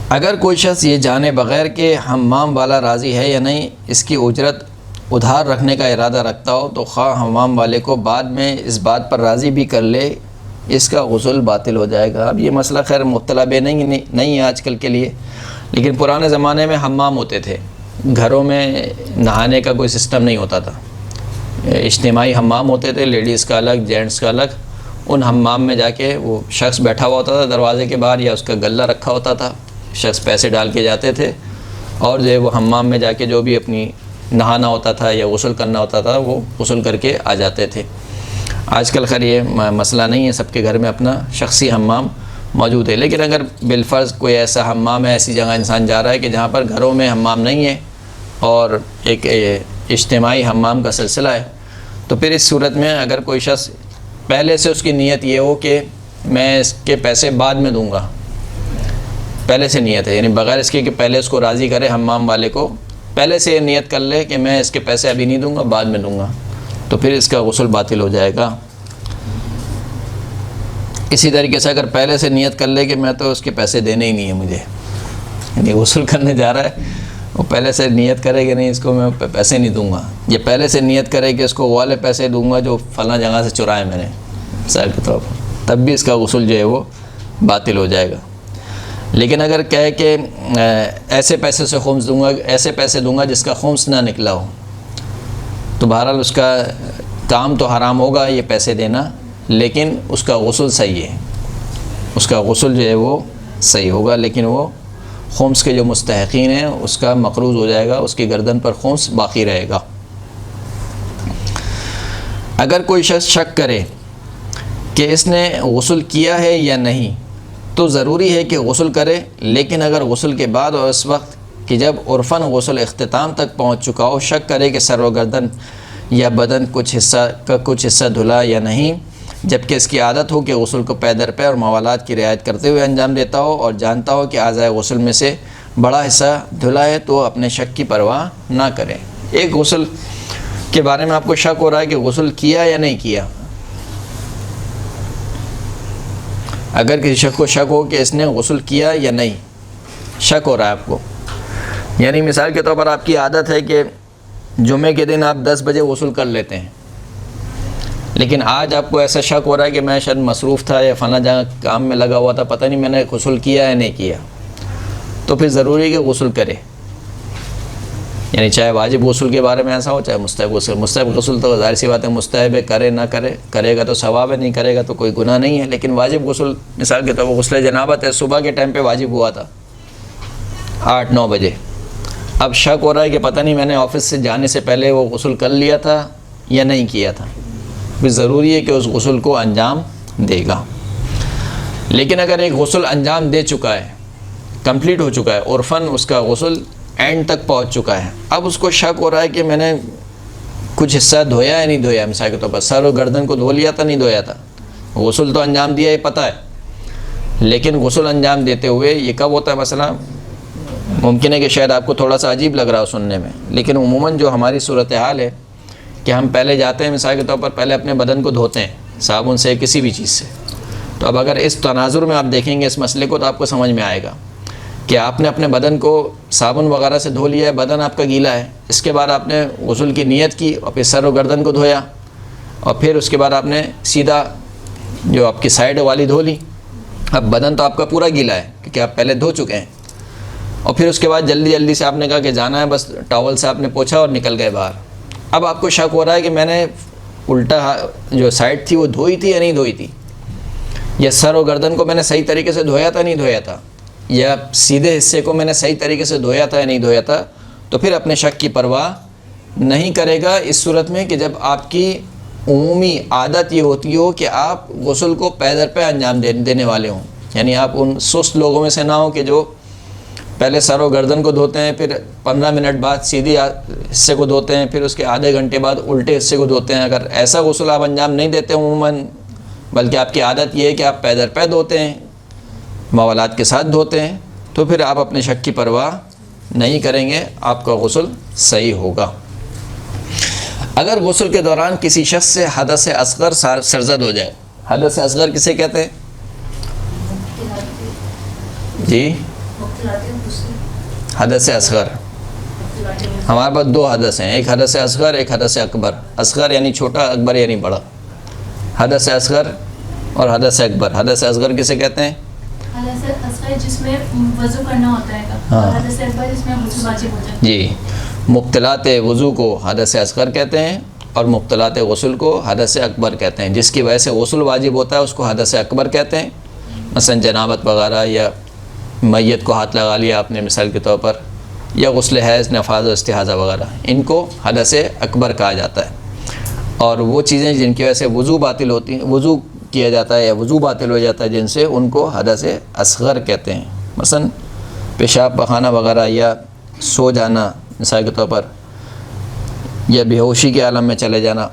Speaker 1: اگر کوئی شخص یہ جانے بغیر کہ حمام والا راضی ہے یا نہیں اس کی اجرت ادھار رکھنے کا ارادہ رکھتا ہو، تو خواہ حمام والے کو بعد میں اس بات پر راضی بھی کر لے اس کا غسل باطل ہو جائے گا۔ اب یہ مسئلہ خیر مطلع بے نہیں ہے آج کل کے لیے، لیکن پرانے زمانے میں حمام ہوتے تھے، گھروں میں نہانے کا کوئی سسٹم نہیں ہوتا تھا، اجتماعی حمام ہوتے تھے، لیڈیز کا الگ جینٹس کا الگ۔ ان حمام میں جا کے وہ شخص بیٹھا ہوا ہوتا تھا دروازے کے باہر، یا اس کا غلہ رکھا ہوتا تھا، شخص پیسے ڈال کے جاتے تھے اور جو ہے وہ حمام میں جا کے جو بھی اپنی نہانا ہوتا تھا یا غسل کرنا ہوتا تھا وہ غسل کر کے آ جاتے تھے۔ آج کل خیر یہ مسئلہ نہیں ہے، سب کے گھر میں اپنا شخصی حمام موجود ہے، لیکن اگر بالفرض کوئی ایسا حمام ہے، ایسی جگہ انسان جا رہا ہے کہ جہاں پر گھروں میں حمام نہیں ہے اور ایک اجتماعی حمام کا سلسلہ ہے، تو پھر اس صورت میں اگر کوئی شخص پہلے سے اس کی نیت یہ ہو کہ میں اس کے پیسے بعد میں دوں گا، پہلے سے نیت ہے، یعنی بغیر اس کے کہ پہلے اس کو راضی کرے حمام والے کو، پہلے سے یہ نیت کر لے کہ میں اس کے پیسے ابھی نہیں دوں گا، بعد میں دوں گا، تو پھر اس کا غسل باطل ہو جائے گا۔ اسی طریقے سے اگر پہلے سے نیت کر لے کہ میں تو اس کے پیسے دینے ہی نہیں ہیں مجھے، یعنی غسل کرنے جا رہا ہے، وہ پہلے سے نیت کرے کہ نہیں اس کو میں پیسے نہیں دوں گا، یہ پہلے سے نیت کرے کہ اس کو وہ والے پیسے دوں گا جو فلاں جگہ سے چرائے میں نے مثال کے طور پر، تب بھی اس کا غسل جو ہے وہ باطل ہو جائے گا۔ لیکن اگر کہے کہ ایسے پیسے سے خمس دوں گا، ایسے پیسے دوں گا جس کا خمس نہ نکلا ہو، تو بہرحال اس کا کام تو حرام ہوگا یہ پیسے دینا، لیکن اس کا غسل صحیح ہے، اس کا غسل جو ہے وہ صحیح ہوگا، لیکن وہ خمس کے جو مستحقین ہیں اس کا مقروض ہو جائے گا، اس کی گردن پر خمس باقی رہے گا۔ اگر کوئی شخص شک کرے کہ اس نے غسل کیا ہے یا نہیں تو ضروری ہے کہ غسل کرے، لیکن اگر غسل کے بعد اور اس وقت کہ جب عرفاً غسل اختتام تک پہنچ چکا ہو شک کرے کہ سر و گردن یا بدن کچھ حصہ دھلا یا نہیں، جبکہ اس کی عادت ہو کہ غسل کو پے در پے اور موالات کی رعایت کرتے ہوئے انجام دیتا ہو اور جانتا ہو کہ اعضائے غسل میں سے بڑا حصہ دھلا ہے، تو اپنے شک کی پرواہ نہ کرے۔ ایک غسل کے بارے میں آپ کو شک ہو رہا ہے کہ غسل کیا یا نہیں کیا، اگر کسی شخص کو شک ہو کہ اس نے غسل کیا یا نہیں، شک ہو رہا ہے آپ کو، یعنی مثال کے طور پر آپ کی عادت ہے کہ جمعے کے دن آپ 10 بجے غسل کر لیتے ہیں، لیکن آج آپ کو ایسا شک ہو رہا ہے کہ میں شاید مصروف تھا یا فلاں جگہ کام میں لگا ہوا تھا، پتہ نہیں میں نے غسل کیا یا نہیں کیا، تو پھر ضروری ہے کہ غسل کرے، یعنی چاہے واجب غسل کے بارے میں ایسا ہو چاہے مستحب غسل تو ظاہر سی بات ہے مستحب ہے، کرے نہ کرے، کرے گا تو ثواب ہے، نہیں کرے گا تو کوئی گناہ نہیں ہے، لیکن واجب غسل مثال کے طور پر غسل جنابت ہے، صبح کے ٹائم پہ واجب ہوا تھا 8-9 بجے، اب شک ہو رہا ہے کہ پتہ نہیں میں نے آفس سے جانے سے پہلے وہ غسل کر لیا تھا یا نہیں کیا تھا، پھر ضروری ہے کہ اس غسل کو انجام دے گا۔ لیکن اگر ایک غسل انجام دے چکا ہے، کمپلیٹ ہو چکا ہے، عرفاً اس کا غسل اینڈ تک پہنچ چکا ہے، اب اس کو شک ہو رہا ہے کہ میں نے کچھ حصہ دھویا یا نہیں دھویا، مثال کے طور پر سر و گردن کو دھو لیا تھا نہیں دھویا تھا، غسل تو انجام دیا یہ پتہ ہے، لیکن غسل انجام دیتے ہوئے یہ کب ہوتا ہے مسئلہ، ممکن ہے کہ شاید آپ کو تھوڑا سا عجیب لگ رہا ہو سننے میں، لیکن عموماً جو ہماری صورتحال ہے کہ ہم پہلے جاتے ہیں مثال کے طور پر پہلے اپنے بدن کو دھوتے ہیں صابن سے کسی بھی چیز سے، تو اب اگر اس تناظر میں آپ دیکھیں گے اس مسئلے کو تو آپ کو سمجھ میں آئے گا کہ آپ نے اپنے بدن کو صابن وغیرہ سے دھو لیا ہے، بدن آپ کا گیلا ہے، اس کے بعد آپ نے غسل کی نیت کی اور پھر سر و گردن کو دھویا اور پھر اس کے بعد آپ نے سیدھا جو آپ کی سائڈ والی دھو لی، اب بدن تو آپ کا پورا گیلا ہے کیونکہ آپ پہلے دھو چکے ہیں، اور پھر اس کے بعد جلدی سے آپ نے کہا کہ جانا ہے، بس ٹاول سے آپ نے پوچھا اور نکل گئے باہر، اب آپ کو شک ہو رہا ہے کہ میں نے الٹا جو سائڈ تھی وہ دھوئی تھی یا نہیں دھوئی تھی، یا سر و گردن کو میں نے صحیح طریقے سے دھویا تھا نہیں دھویا تھا، یا سیدھے حصے کو میں نے صحیح طریقے سے دھویا تھا یا نہیں دھویا تھا، تو پھر اپنے شک کی پرواہ نہیں کرے گا اس صورت میں کہ جب آپ کی عمومی عادت یہ ہوتی ہو کہ آپ غسل کو پے در پے انجام دینے والے ہوں، یعنی آپ ان سست لوگوں میں سے نہ ہوں کہ جو پہلے سر و گردن کو دھوتے ہیں، پھر 15 منٹ بعد سیدھی حصے کو دھوتے ہیں، پھر اس کے آدھے گھنٹے بعد الٹے حصے کو دھوتے ہیں، اگر ایسا غسل آپ انجام نہیں دیتے عموماً، بلکہ آپ کی عادت یہ ہے کہ آپ پے در پے دھوتے ہیں، موالات کے ساتھ دھوتے ہیں، تو پھر آپ اپنے شک کی پرواہ نہیں کریں گے، آپ کا غسل صحیح ہوگا۔ اگر غسل کے دوران کسی شخص سے حدث اصغر سرزد ہو جائے، حدث اصغر کسے کہتے ہیں جی؟ حدث اصغر ہمارے پاس 2 حدث ہیں، ایک حدث اصغر ایک حدث اکبر، اصغر یعنی چھوٹا، اکبر یعنی بڑا۔ حدث اصغر اور حدث اکبر. حدث اصغر کسے کہتے ہیں؟
Speaker 4: حدث اصغر جس میں وضو کرنا ہوتا ہے
Speaker 1: ہاں.
Speaker 4: اور حدث اکبر جس میں غسل واجب ہوتا ہے.
Speaker 1: جی، مبتلات وضو کو حدث اصغر کہتے ہیں اور مبتلات غسل کو حدث اکبر کہتے ہیں. جس کی وجہ سے غسل واجب ہوتا ہے اس کو حدث اکبر کہتے ہیں. مثلا جنابت وغیرہ، یا میت کو ہاتھ لگا لیا آپ نے مثال کے طور پر، یا غسل حیض، نفاذ و استحاضہ وغیرہ، ان کو حدث اکبر کہا جاتا ہے. اور وہ چیزیں جن کی وجہ سے وضو باطل ہوتی ہیں، وضو کیا جاتا ہے یا وضو باطل ہو جاتا ہے جن سے، ان کو حدث اصغر کہتے ہیں. مثلا پیشاب پخانہ وغیرہ، یا سو جانا مثال کے طور پر، یا بے ہوشی کے عالم میں چلے جانا.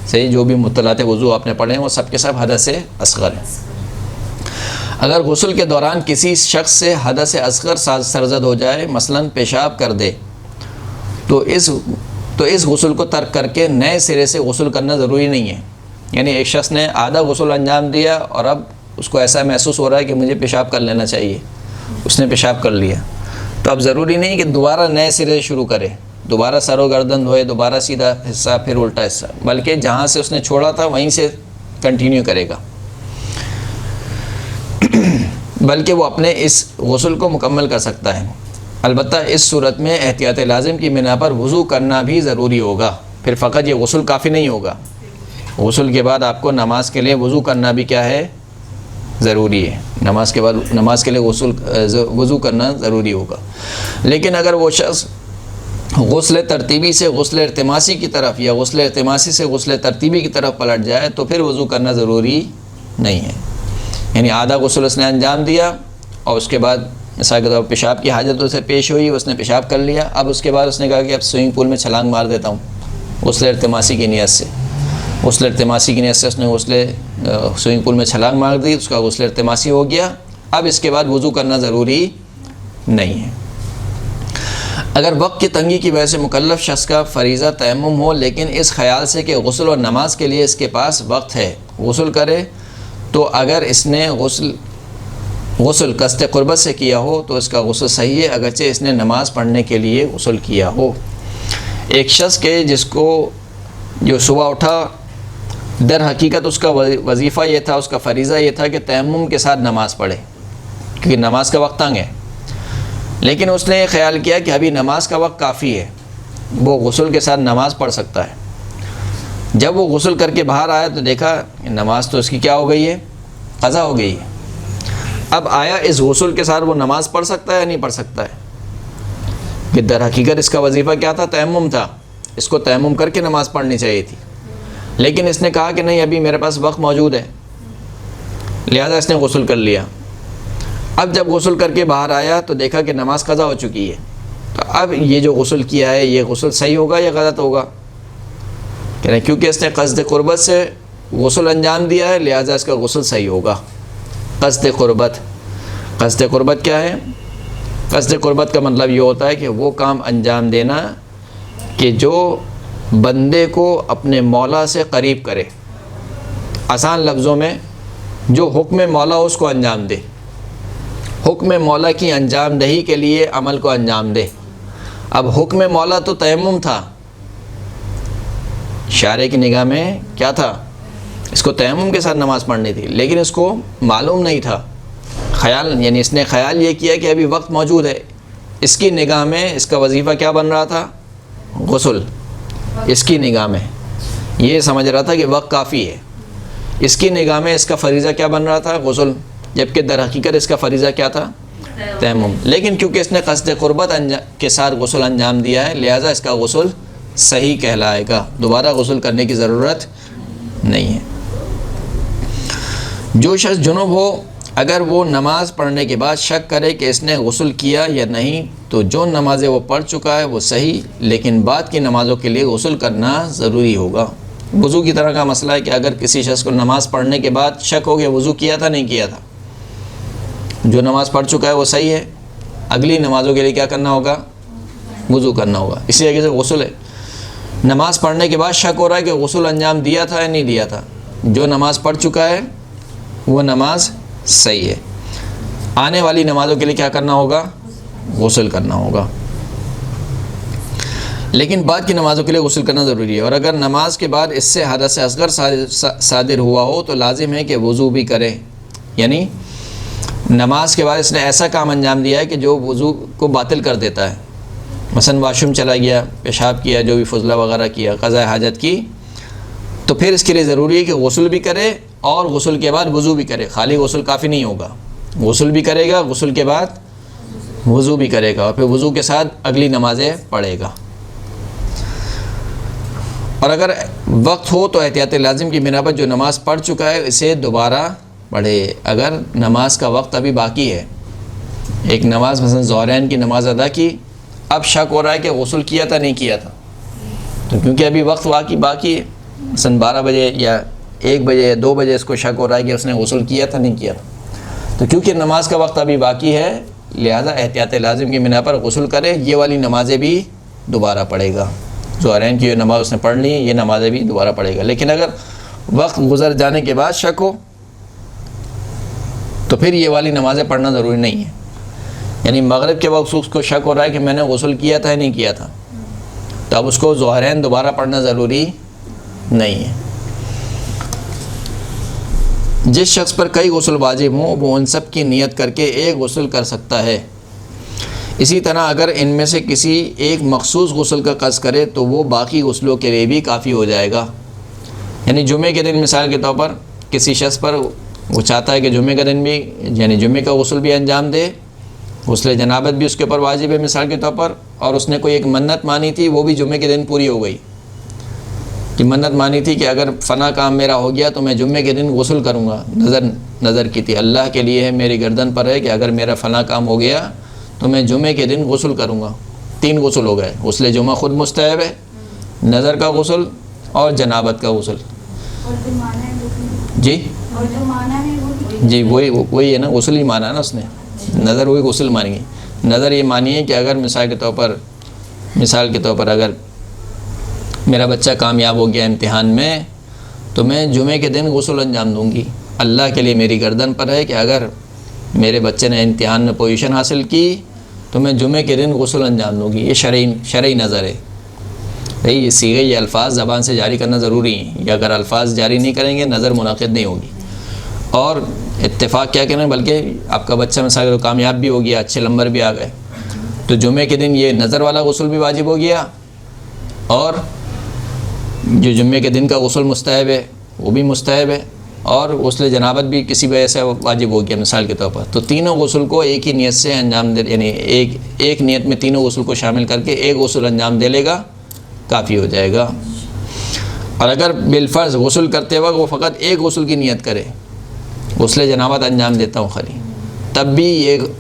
Speaker 1: صحیح، جو بھی مبتلات وضو آپ نے پڑھے ہیں وہ سب کے سب حدث اصغر ہیں. اگر غسل کے دوران کسی شخص سے حدث اصغر سرزد ہو جائے، مثلا پیشاب کر دے، تو اس غسل کو ترک کر کے نئے سرے سے غسل کرنا ضروری نہیں ہے. یعنی ایک شخص نے آدھا غسل انجام دیا اور اب اس کو ایسا محسوس ہو رہا ہے کہ مجھے پیشاب کر لینا چاہیے، اس نے پیشاب کر لیا، تو اب ضروری نہیں کہ دوبارہ نئے سرے سے شروع کرے، دوبارہ سر و گردن دھوئے، دوبارہ سیدھا حصہ پھر الٹا حصہ، بلکہ جہاں سے اس نے چھوڑا تھا وہیں سے کنٹینیو کرے گا، بلکہ وہ اپنے اس غسل کو مکمل کر سکتا ہے. البتہ اس صورت میں احتیاط لازم کی بنا پر وضو کرنا بھی ضروری ہوگا. پھر فقط یہ غسل کافی نہیں ہوگا، غسل کے بعد آپ کو نماز کے لیے وضو کرنا بھی کیا ہے؟ ضروری ہے. نماز کے بعد نماز کے لیے وضو کرنا ضروری ہوگا. لیکن اگر وہ شخص غسل ترتیبی سے غسل ارتماسی کی طرف یا غسل ارتماسی سے غسل ترتیبی کی طرف پلٹ جائے تو پھر وضو کرنا ضروری نہیں ہے. یعنی آدھا غسل اس نے انجام دیا اور اس کے بعد مثال کے طور پر پیشاب کی حاجت اسے پیش ہوئی، اس نے پیشاب کر لیا، اب اس کے بعد اس نے کہا کہ اب سوئمنگ پول میں چھلانگ مار دیتا ہوں غسل ارتماسی کی نیت سے. غسل ارتماسی کی نیت سے اس نے سوئمنگ پول میں چھلانگ مار دی، اس کا غسل ارتماسی ہو گیا. اب اس کے بعد وضو کرنا ضروری نہیں ہے. اگر وقت کی تنگی کی وجہ سے مکلف شخص کا فریضہ تیمم ہو، لیکن اس خیال سے کہ غسل اور نماز کے لیے اس کے پاس وقت ہے، غسل کرے، تو اگر اس نے غسل قصد قربت سے کیا ہو تو اس کا غسل صحیح ہے، اگرچہ اس نے نماز پڑھنے کے لیے غسل کیا ہو. ایک شخص کے جو صبح اٹھا، در حقیقت اس کا وظیفہ یہ تھا، اس کا فریضہ یہ تھا کہ تیمم کے ساتھ نماز پڑھے، کیونکہ نماز کا وقت تنگ ہے. لیکن اس نے یہ خیال کیا کہ ابھی نماز کا وقت کافی ہے، وہ غسل کے ساتھ نماز پڑھ سکتا ہے. جب وہ غسل کر کے باہر آیا تو دیکھا نماز تو اس کی کیا ہو گئی ہے؟ قضا ہو گئی ہے. اب آیا اس غسل کے ساتھ وہ نماز پڑھ سکتا ہے یا نہیں پڑھ سکتا ہے؟ کہ در حقیقت اس کا وظیفہ کیا تھا؟ تیمم تھا، اس کو تیمم کر کے نماز پڑھنی چاہیے تھی. لیکن اس نے کہا کہ نہیں، ابھی میرے پاس وقت موجود ہے، لہذا اس نے غسل کر لیا. اب جب غسل کر کے باہر آیا تو دیکھا کہ نماز قضا ہو چکی ہے. تو اب یہ جو غسل کیا ہے یہ غسل صحیح ہوگا یا غلط ہوگا؟ کیونکہ اس نے قصد قربت سے غسل انجام دیا ہے، لہذا اس کا غسل صحیح ہوگا. قصد قربت کیا ہے؟ قصد قربت کا مطلب یہ ہوتا ہے کہ وہ کام انجام دینا کہ جو بندے کو اپنے مولا سے قریب کرے. آسان لفظوں میں جو حکم مولا اس کو انجام دے، حکم مولا کی انجام دہی کے لیے عمل کو انجام دے. اب حکم مولا تو تیمم تھا، شارع کی نگاہ میں کیا تھا؟ اس کو تیمم کے ساتھ نماز پڑھنی تھی، لیکن اس کو معلوم نہیں تھا. یعنی اس نے خیال یہ کیا کہ ابھی وقت موجود ہے. اس کی نگاہ میں اس کا وظیفہ کیا بن رہا تھا؟ غسل. اس کی نگاہ میں یہ سمجھ رہا تھا کہ وقت کافی ہے. اس کی نگاہ میں اس کا فریضہ کیا بن رہا تھا؟ غسل. جبکہ در حقیقت اس کا فریضہ کیا تھا؟ تیمم. لیکن کیونکہ اس نے قصد قربت کے ساتھ غسل انجام دیا ہے، لہذا اس کا غسل صحیح کہلائے گا، دوبارہ غسل کرنے کی ضرورت نہیں ہے. جو شخص جنب ہو، اگر وہ نماز پڑھنے کے بعد شک کرے کہ اس نے غسل کیا یا نہیں، تو جو نمازیں وہ پڑھ چکا ہے وہ صحیح، لیکن بعد کی نمازوں کے لیے غسل کرنا ضروری ہوگا. وضو کی طرح کا مسئلہ ہے کہ اگر کسی شخص کو نماز پڑھنے کے بعد شک ہو گیا وضو کیا تھا نہیں کیا تھا، جو نماز پڑھ چکا ہے وہ صحیح ہے، اگلی نمازوں کے لیے کیا کرنا ہوگا؟ وضو کرنا ہوگا. اسی طریقے سے غسل ہے، نماز پڑھنے کے بعد شک ہو رہا ہے کہ غسل انجام دیا تھا یا نہیں دیا تھا، جو نماز پڑھ چکا ہے وہ نماز صحیح ہے. آنے والی نمازوں کے لیے کیا کرنا ہوگا؟ غسل کرنا ہوگا. لیکن بعد کی نمازوں کے لیے غسل کرنا ضروری ہے، اور اگر نماز کے بعد اس سے حدث اصغر صادر ہوا ہو تو لازم ہے کہ وضو بھی کرے، یعنی نماز کے بعد اس نے ایسا کام انجام دیا ہے کہ جو وضو کو باطل کر دیتا ہے، مثلا واش روم چلا گیا، پیشاب کیا، جو بھی فضلہ وغیرہ کیا، قضاء حاجت کی، تو پھر اس کے لیے ضروری ہے کہ غسل بھی کرے اور غسل کے بعد وضو بھی کرے۔ خالی غسل کافی نہیں ہوگا، غسل بھی کرے گا، غسل کے بعد وضو بھی کرے گا، اور پھر وضو کے ساتھ اگلی نمازیں پڑھے گا۔ اور اگر وقت ہو تو احتیاط لازم کی بنا پر جو نماز پڑھ چکا ہے اسے دوبارہ پڑھے۔ اگر نماز کا وقت ابھی باقی ہے، ایک نماز مثلا ظہرین کی نماز ادا کی، اب شک ہو رہا ہے کہ غسل کیا تھا نہیں کیا تھا، تو کیونکہ ابھی وقت باقی ہے، مثلا 12 بجے یا 1 بجے یا 2 بجے اس کو شک ہو رہا ہے کہ اس نے غسل کیا تھا نہیں کیا تھا، تو کیونکہ نماز کا وقت ابھی باقی ہے لہذا احتیاط لازم کی بنا پر غسل کرے، یہ والی نمازیں بھی دوبارہ پڑھے گا۔ ظہرین کی نماز اس نے پڑھ لی، یہ نمازیں بھی دوبارہ پڑھے گا۔ لیکن اگر وقت گزر جانے کے بعد شک ہو تو پھر یہ والی نمازیں پڑھنا ضروری نہیں ہے، یعنی مغرب کے وقت اس کو شک ہو رہا ہے کہ میں نے غسل کیا تھا نہیں کیا تھا، تو اب اس کو ظہرین دوبارہ پڑھنا ضروری نہیں ہے۔ جس شخص پر کئی غسل واجب ہوں وہ ان سب کی نیت کر کے ایک غسل کر سکتا ہے۔ اسی طرح اگر ان میں سے کسی ایک مخصوص غسل کا قصد کرے تو وہ باقی غسلوں کے لیے بھی کافی ہو جائے گا۔ یعنی جمعے کے دن مثال کے طور پر کسی شخص پر وہ چاہتا ہے کہ جمعے کا دن بھی یعنی جمعے کا غسل بھی انجام دے، غسل جنابت بھی اس کے اوپر واجب ہے مثال کے طور پر، اور اس نے کوئی ایک منت مانی تھی وہ بھی جمعے کے دن پوری ہو گئی، کہ منت مانی تھی کہ اگر فلاں کام میرا ہو گیا تو میں جمعے کے دن غسل کروں گا، نظر کی تھی اللہ کے لیے ہے، میری گردن پر ہے کہ اگر میرا فلاں کام ہو گیا تو میں جمعے کے دن غسل کروں گا۔ 3 غسل ہو گئے، غسل جمعہ خود مستحب ہے، نظر کا غسل اور جنابت کا غسل۔ جی وہی ہے نا، غسل ہی مانا ہے نا اس نے، نظر وہی غسل مانی ہے۔ نظر یہ مانی ہے کہ اگر مثال کے طور پر اگر میرا بچہ کامیاب ہو گیا امتحان میں تو میں جمعے کے دن غسل انجام دوں گی، اللہ کے لیے میری گردن پر ہے کہ اگر میرے بچے نے امتحان میں پوزیشن حاصل کی تو میں جمعے کے دن غسل انجام دوں گی۔ یہ شرعی نظر ہے، یہ صیغے یہ الفاظ زبان سے جاری کرنا ضروری ہیں، یا اگر الفاظ جاری نہیں کریں گے نظر منعقد نہیں ہوگی۔ اور اتفاق کیا کہنا ہے، بلکہ آپ کا بچہ مثلا کامیاب بھی ہو گیا، اچھے نمبر بھی آ گئے، تو جمعے کے دن یہ نظر والا غسل بھی واجب ہو گیا، اور جو جمعے کے دن کا غسل مستحب ہے وہ بھی مستحب ہے، اور غسل جنابت بھی کسی وجہ سے واجب ہو گیا مثال کے طور پر، تو تینوں غسل کو ایک ہی نیت سے انجام دے، یعنی ایک نیت میں تینوں غسل کو شامل کر کے ایک غسل انجام دے لے گا، کافی ہو جائے گا۔ اور اگر بالفرض غسل کرتے وقت وہ فقط ایک غسل کی نیت کرے، غسل جنابت انجام دیتا ہوں خالی، تب بھی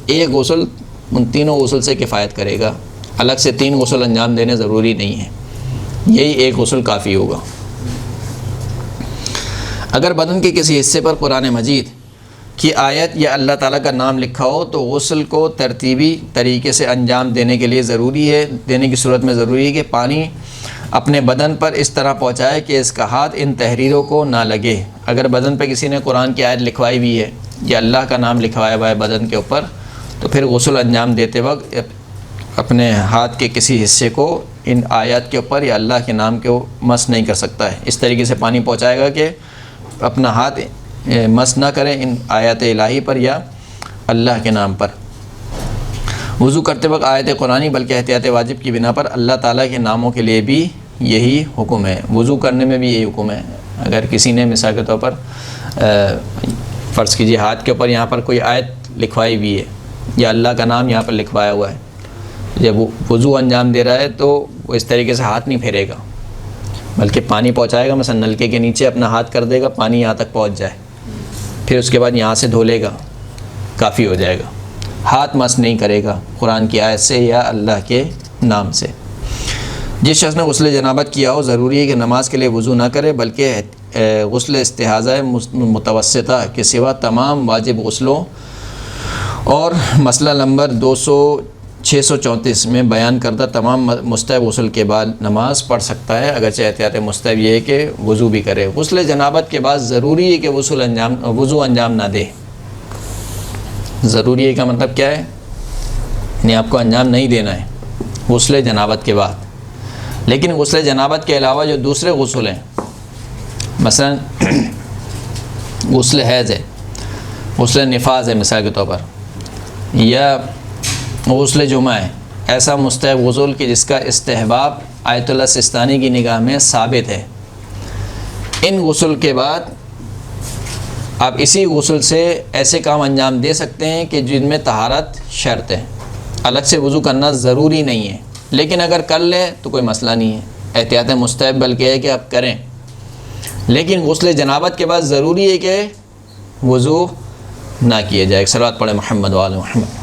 Speaker 1: ایک غسل ان تینوں غسل سے کفایت کرے گا، الگ سے 3 غسل انجام دینے ضروری نہیں ہے، یہی ایک غسل کافی ہوگا۔ اگر بدن کے کسی حصے پر قرآن مجید کی آیت یا اللہ تعالیٰ کا نام لکھا ہو تو غسل کو ترتیبی طریقے سے انجام دینے کے لیے دینے کی صورت میں ضروری ہے کہ پانی اپنے بدن پر اس طرح پہنچائے کہ اس کا ہاتھ ان تحریروں کو نہ لگے۔ اگر بدن پہ کسی نے قرآن کی آیت لکھوائی بھی ہے یا اللہ کا نام لکھوایا ہوا ہے بدن کے اوپر، تو پھر غسل انجام دیتے وقت اپنے ہاتھ کے کسی حصے کو ان آیات کے اوپر یا اللہ کے نام کو مس نہیں کر سکتا ہے، اس طریقے سے پانی پہنچائے گا کہ اپنا ہاتھ مس نہ کریں ان آیات الہی پر یا اللہ کے نام پر۔ وضو کرتے وقت آیت قرآنی بلکہ احتیاط واجب کی بنا پر اللہ تعالیٰ کے ناموں کے لیے بھی یہی حکم ہے، وضو کرنے میں بھی یہی حکم ہے۔ اگر کسی نے مثال کے طور پر فرض کیجیے ہاتھ کے اوپر یہاں پر کوئی آیت لکھوائی بھی ہے یا اللہ کا نام یہاں پر لکھوایا ہوا ہے، جب وہ وضو انجام دے رہا ہے تو وہ اس طریقے سے ہاتھ نہیں پھیرے گا بلکہ پانی پہنچائے گا، مثلا نلکے کے نیچے اپنا ہاتھ کر دے گا، پانی یہاں تک پہنچ جائے، پھر اس کے بعد یہاں سے دھو لے گا، کافی ہو جائے گا، ہاتھ مس نہیں کرے گا قرآن کی آیت سے یا اللہ کے نام سے۔ جس شخص نے غسل جنابت کیا ہو ضروری ہے کہ نماز کے لیے وضو نہ کرے بلکہ غسل استحاضہ متوسطہ کے سوا تمام واجب غسلوں اور مسئلہ نمبر 634 میں بیان کردہ تمام مستحب غسل کے بعد نماز پڑھ سکتا ہے، اگرچہ احتیاط مستحب یہ ہے کہ وضو بھی کرے۔ غسل جنابت کے بعد ضروری ہے کہ وضو انجام نہ دے۔ ضروری ہے کا مطلب کیا ہے؟ یعنی آپ کو انجام نہیں دینا ہے غسل جنابت کے بعد۔ لیکن غسل جنابت کے علاوہ جو دوسرے غسل ہیں، مثلا غسل حیض ہے، غسل نفاس ہے مثال کے طور پر، یا غسل جمعہ ہے، ایسا مستحب غسل کہ جس کا استحباب آیت اللہ سستانی کی نگاہ میں ثابت ہے، ان غسل کے بعد آپ اسی غسل سے ایسے کام انجام دے سکتے ہیں کہ جن میں طہارت شرط ہے، الگ سے وضو کرنا ضروری نہیں ہے، لیکن اگر کر لے تو کوئی مسئلہ نہیں ہے، احتیاط مستحب بلکہ ہے کہ آپ کریں، لیکن غسل جنابت کے بعد ضروری ہے کہ وضو نہ کیا جائے۔ صلوات پڑھیں محمد و آل محمد۔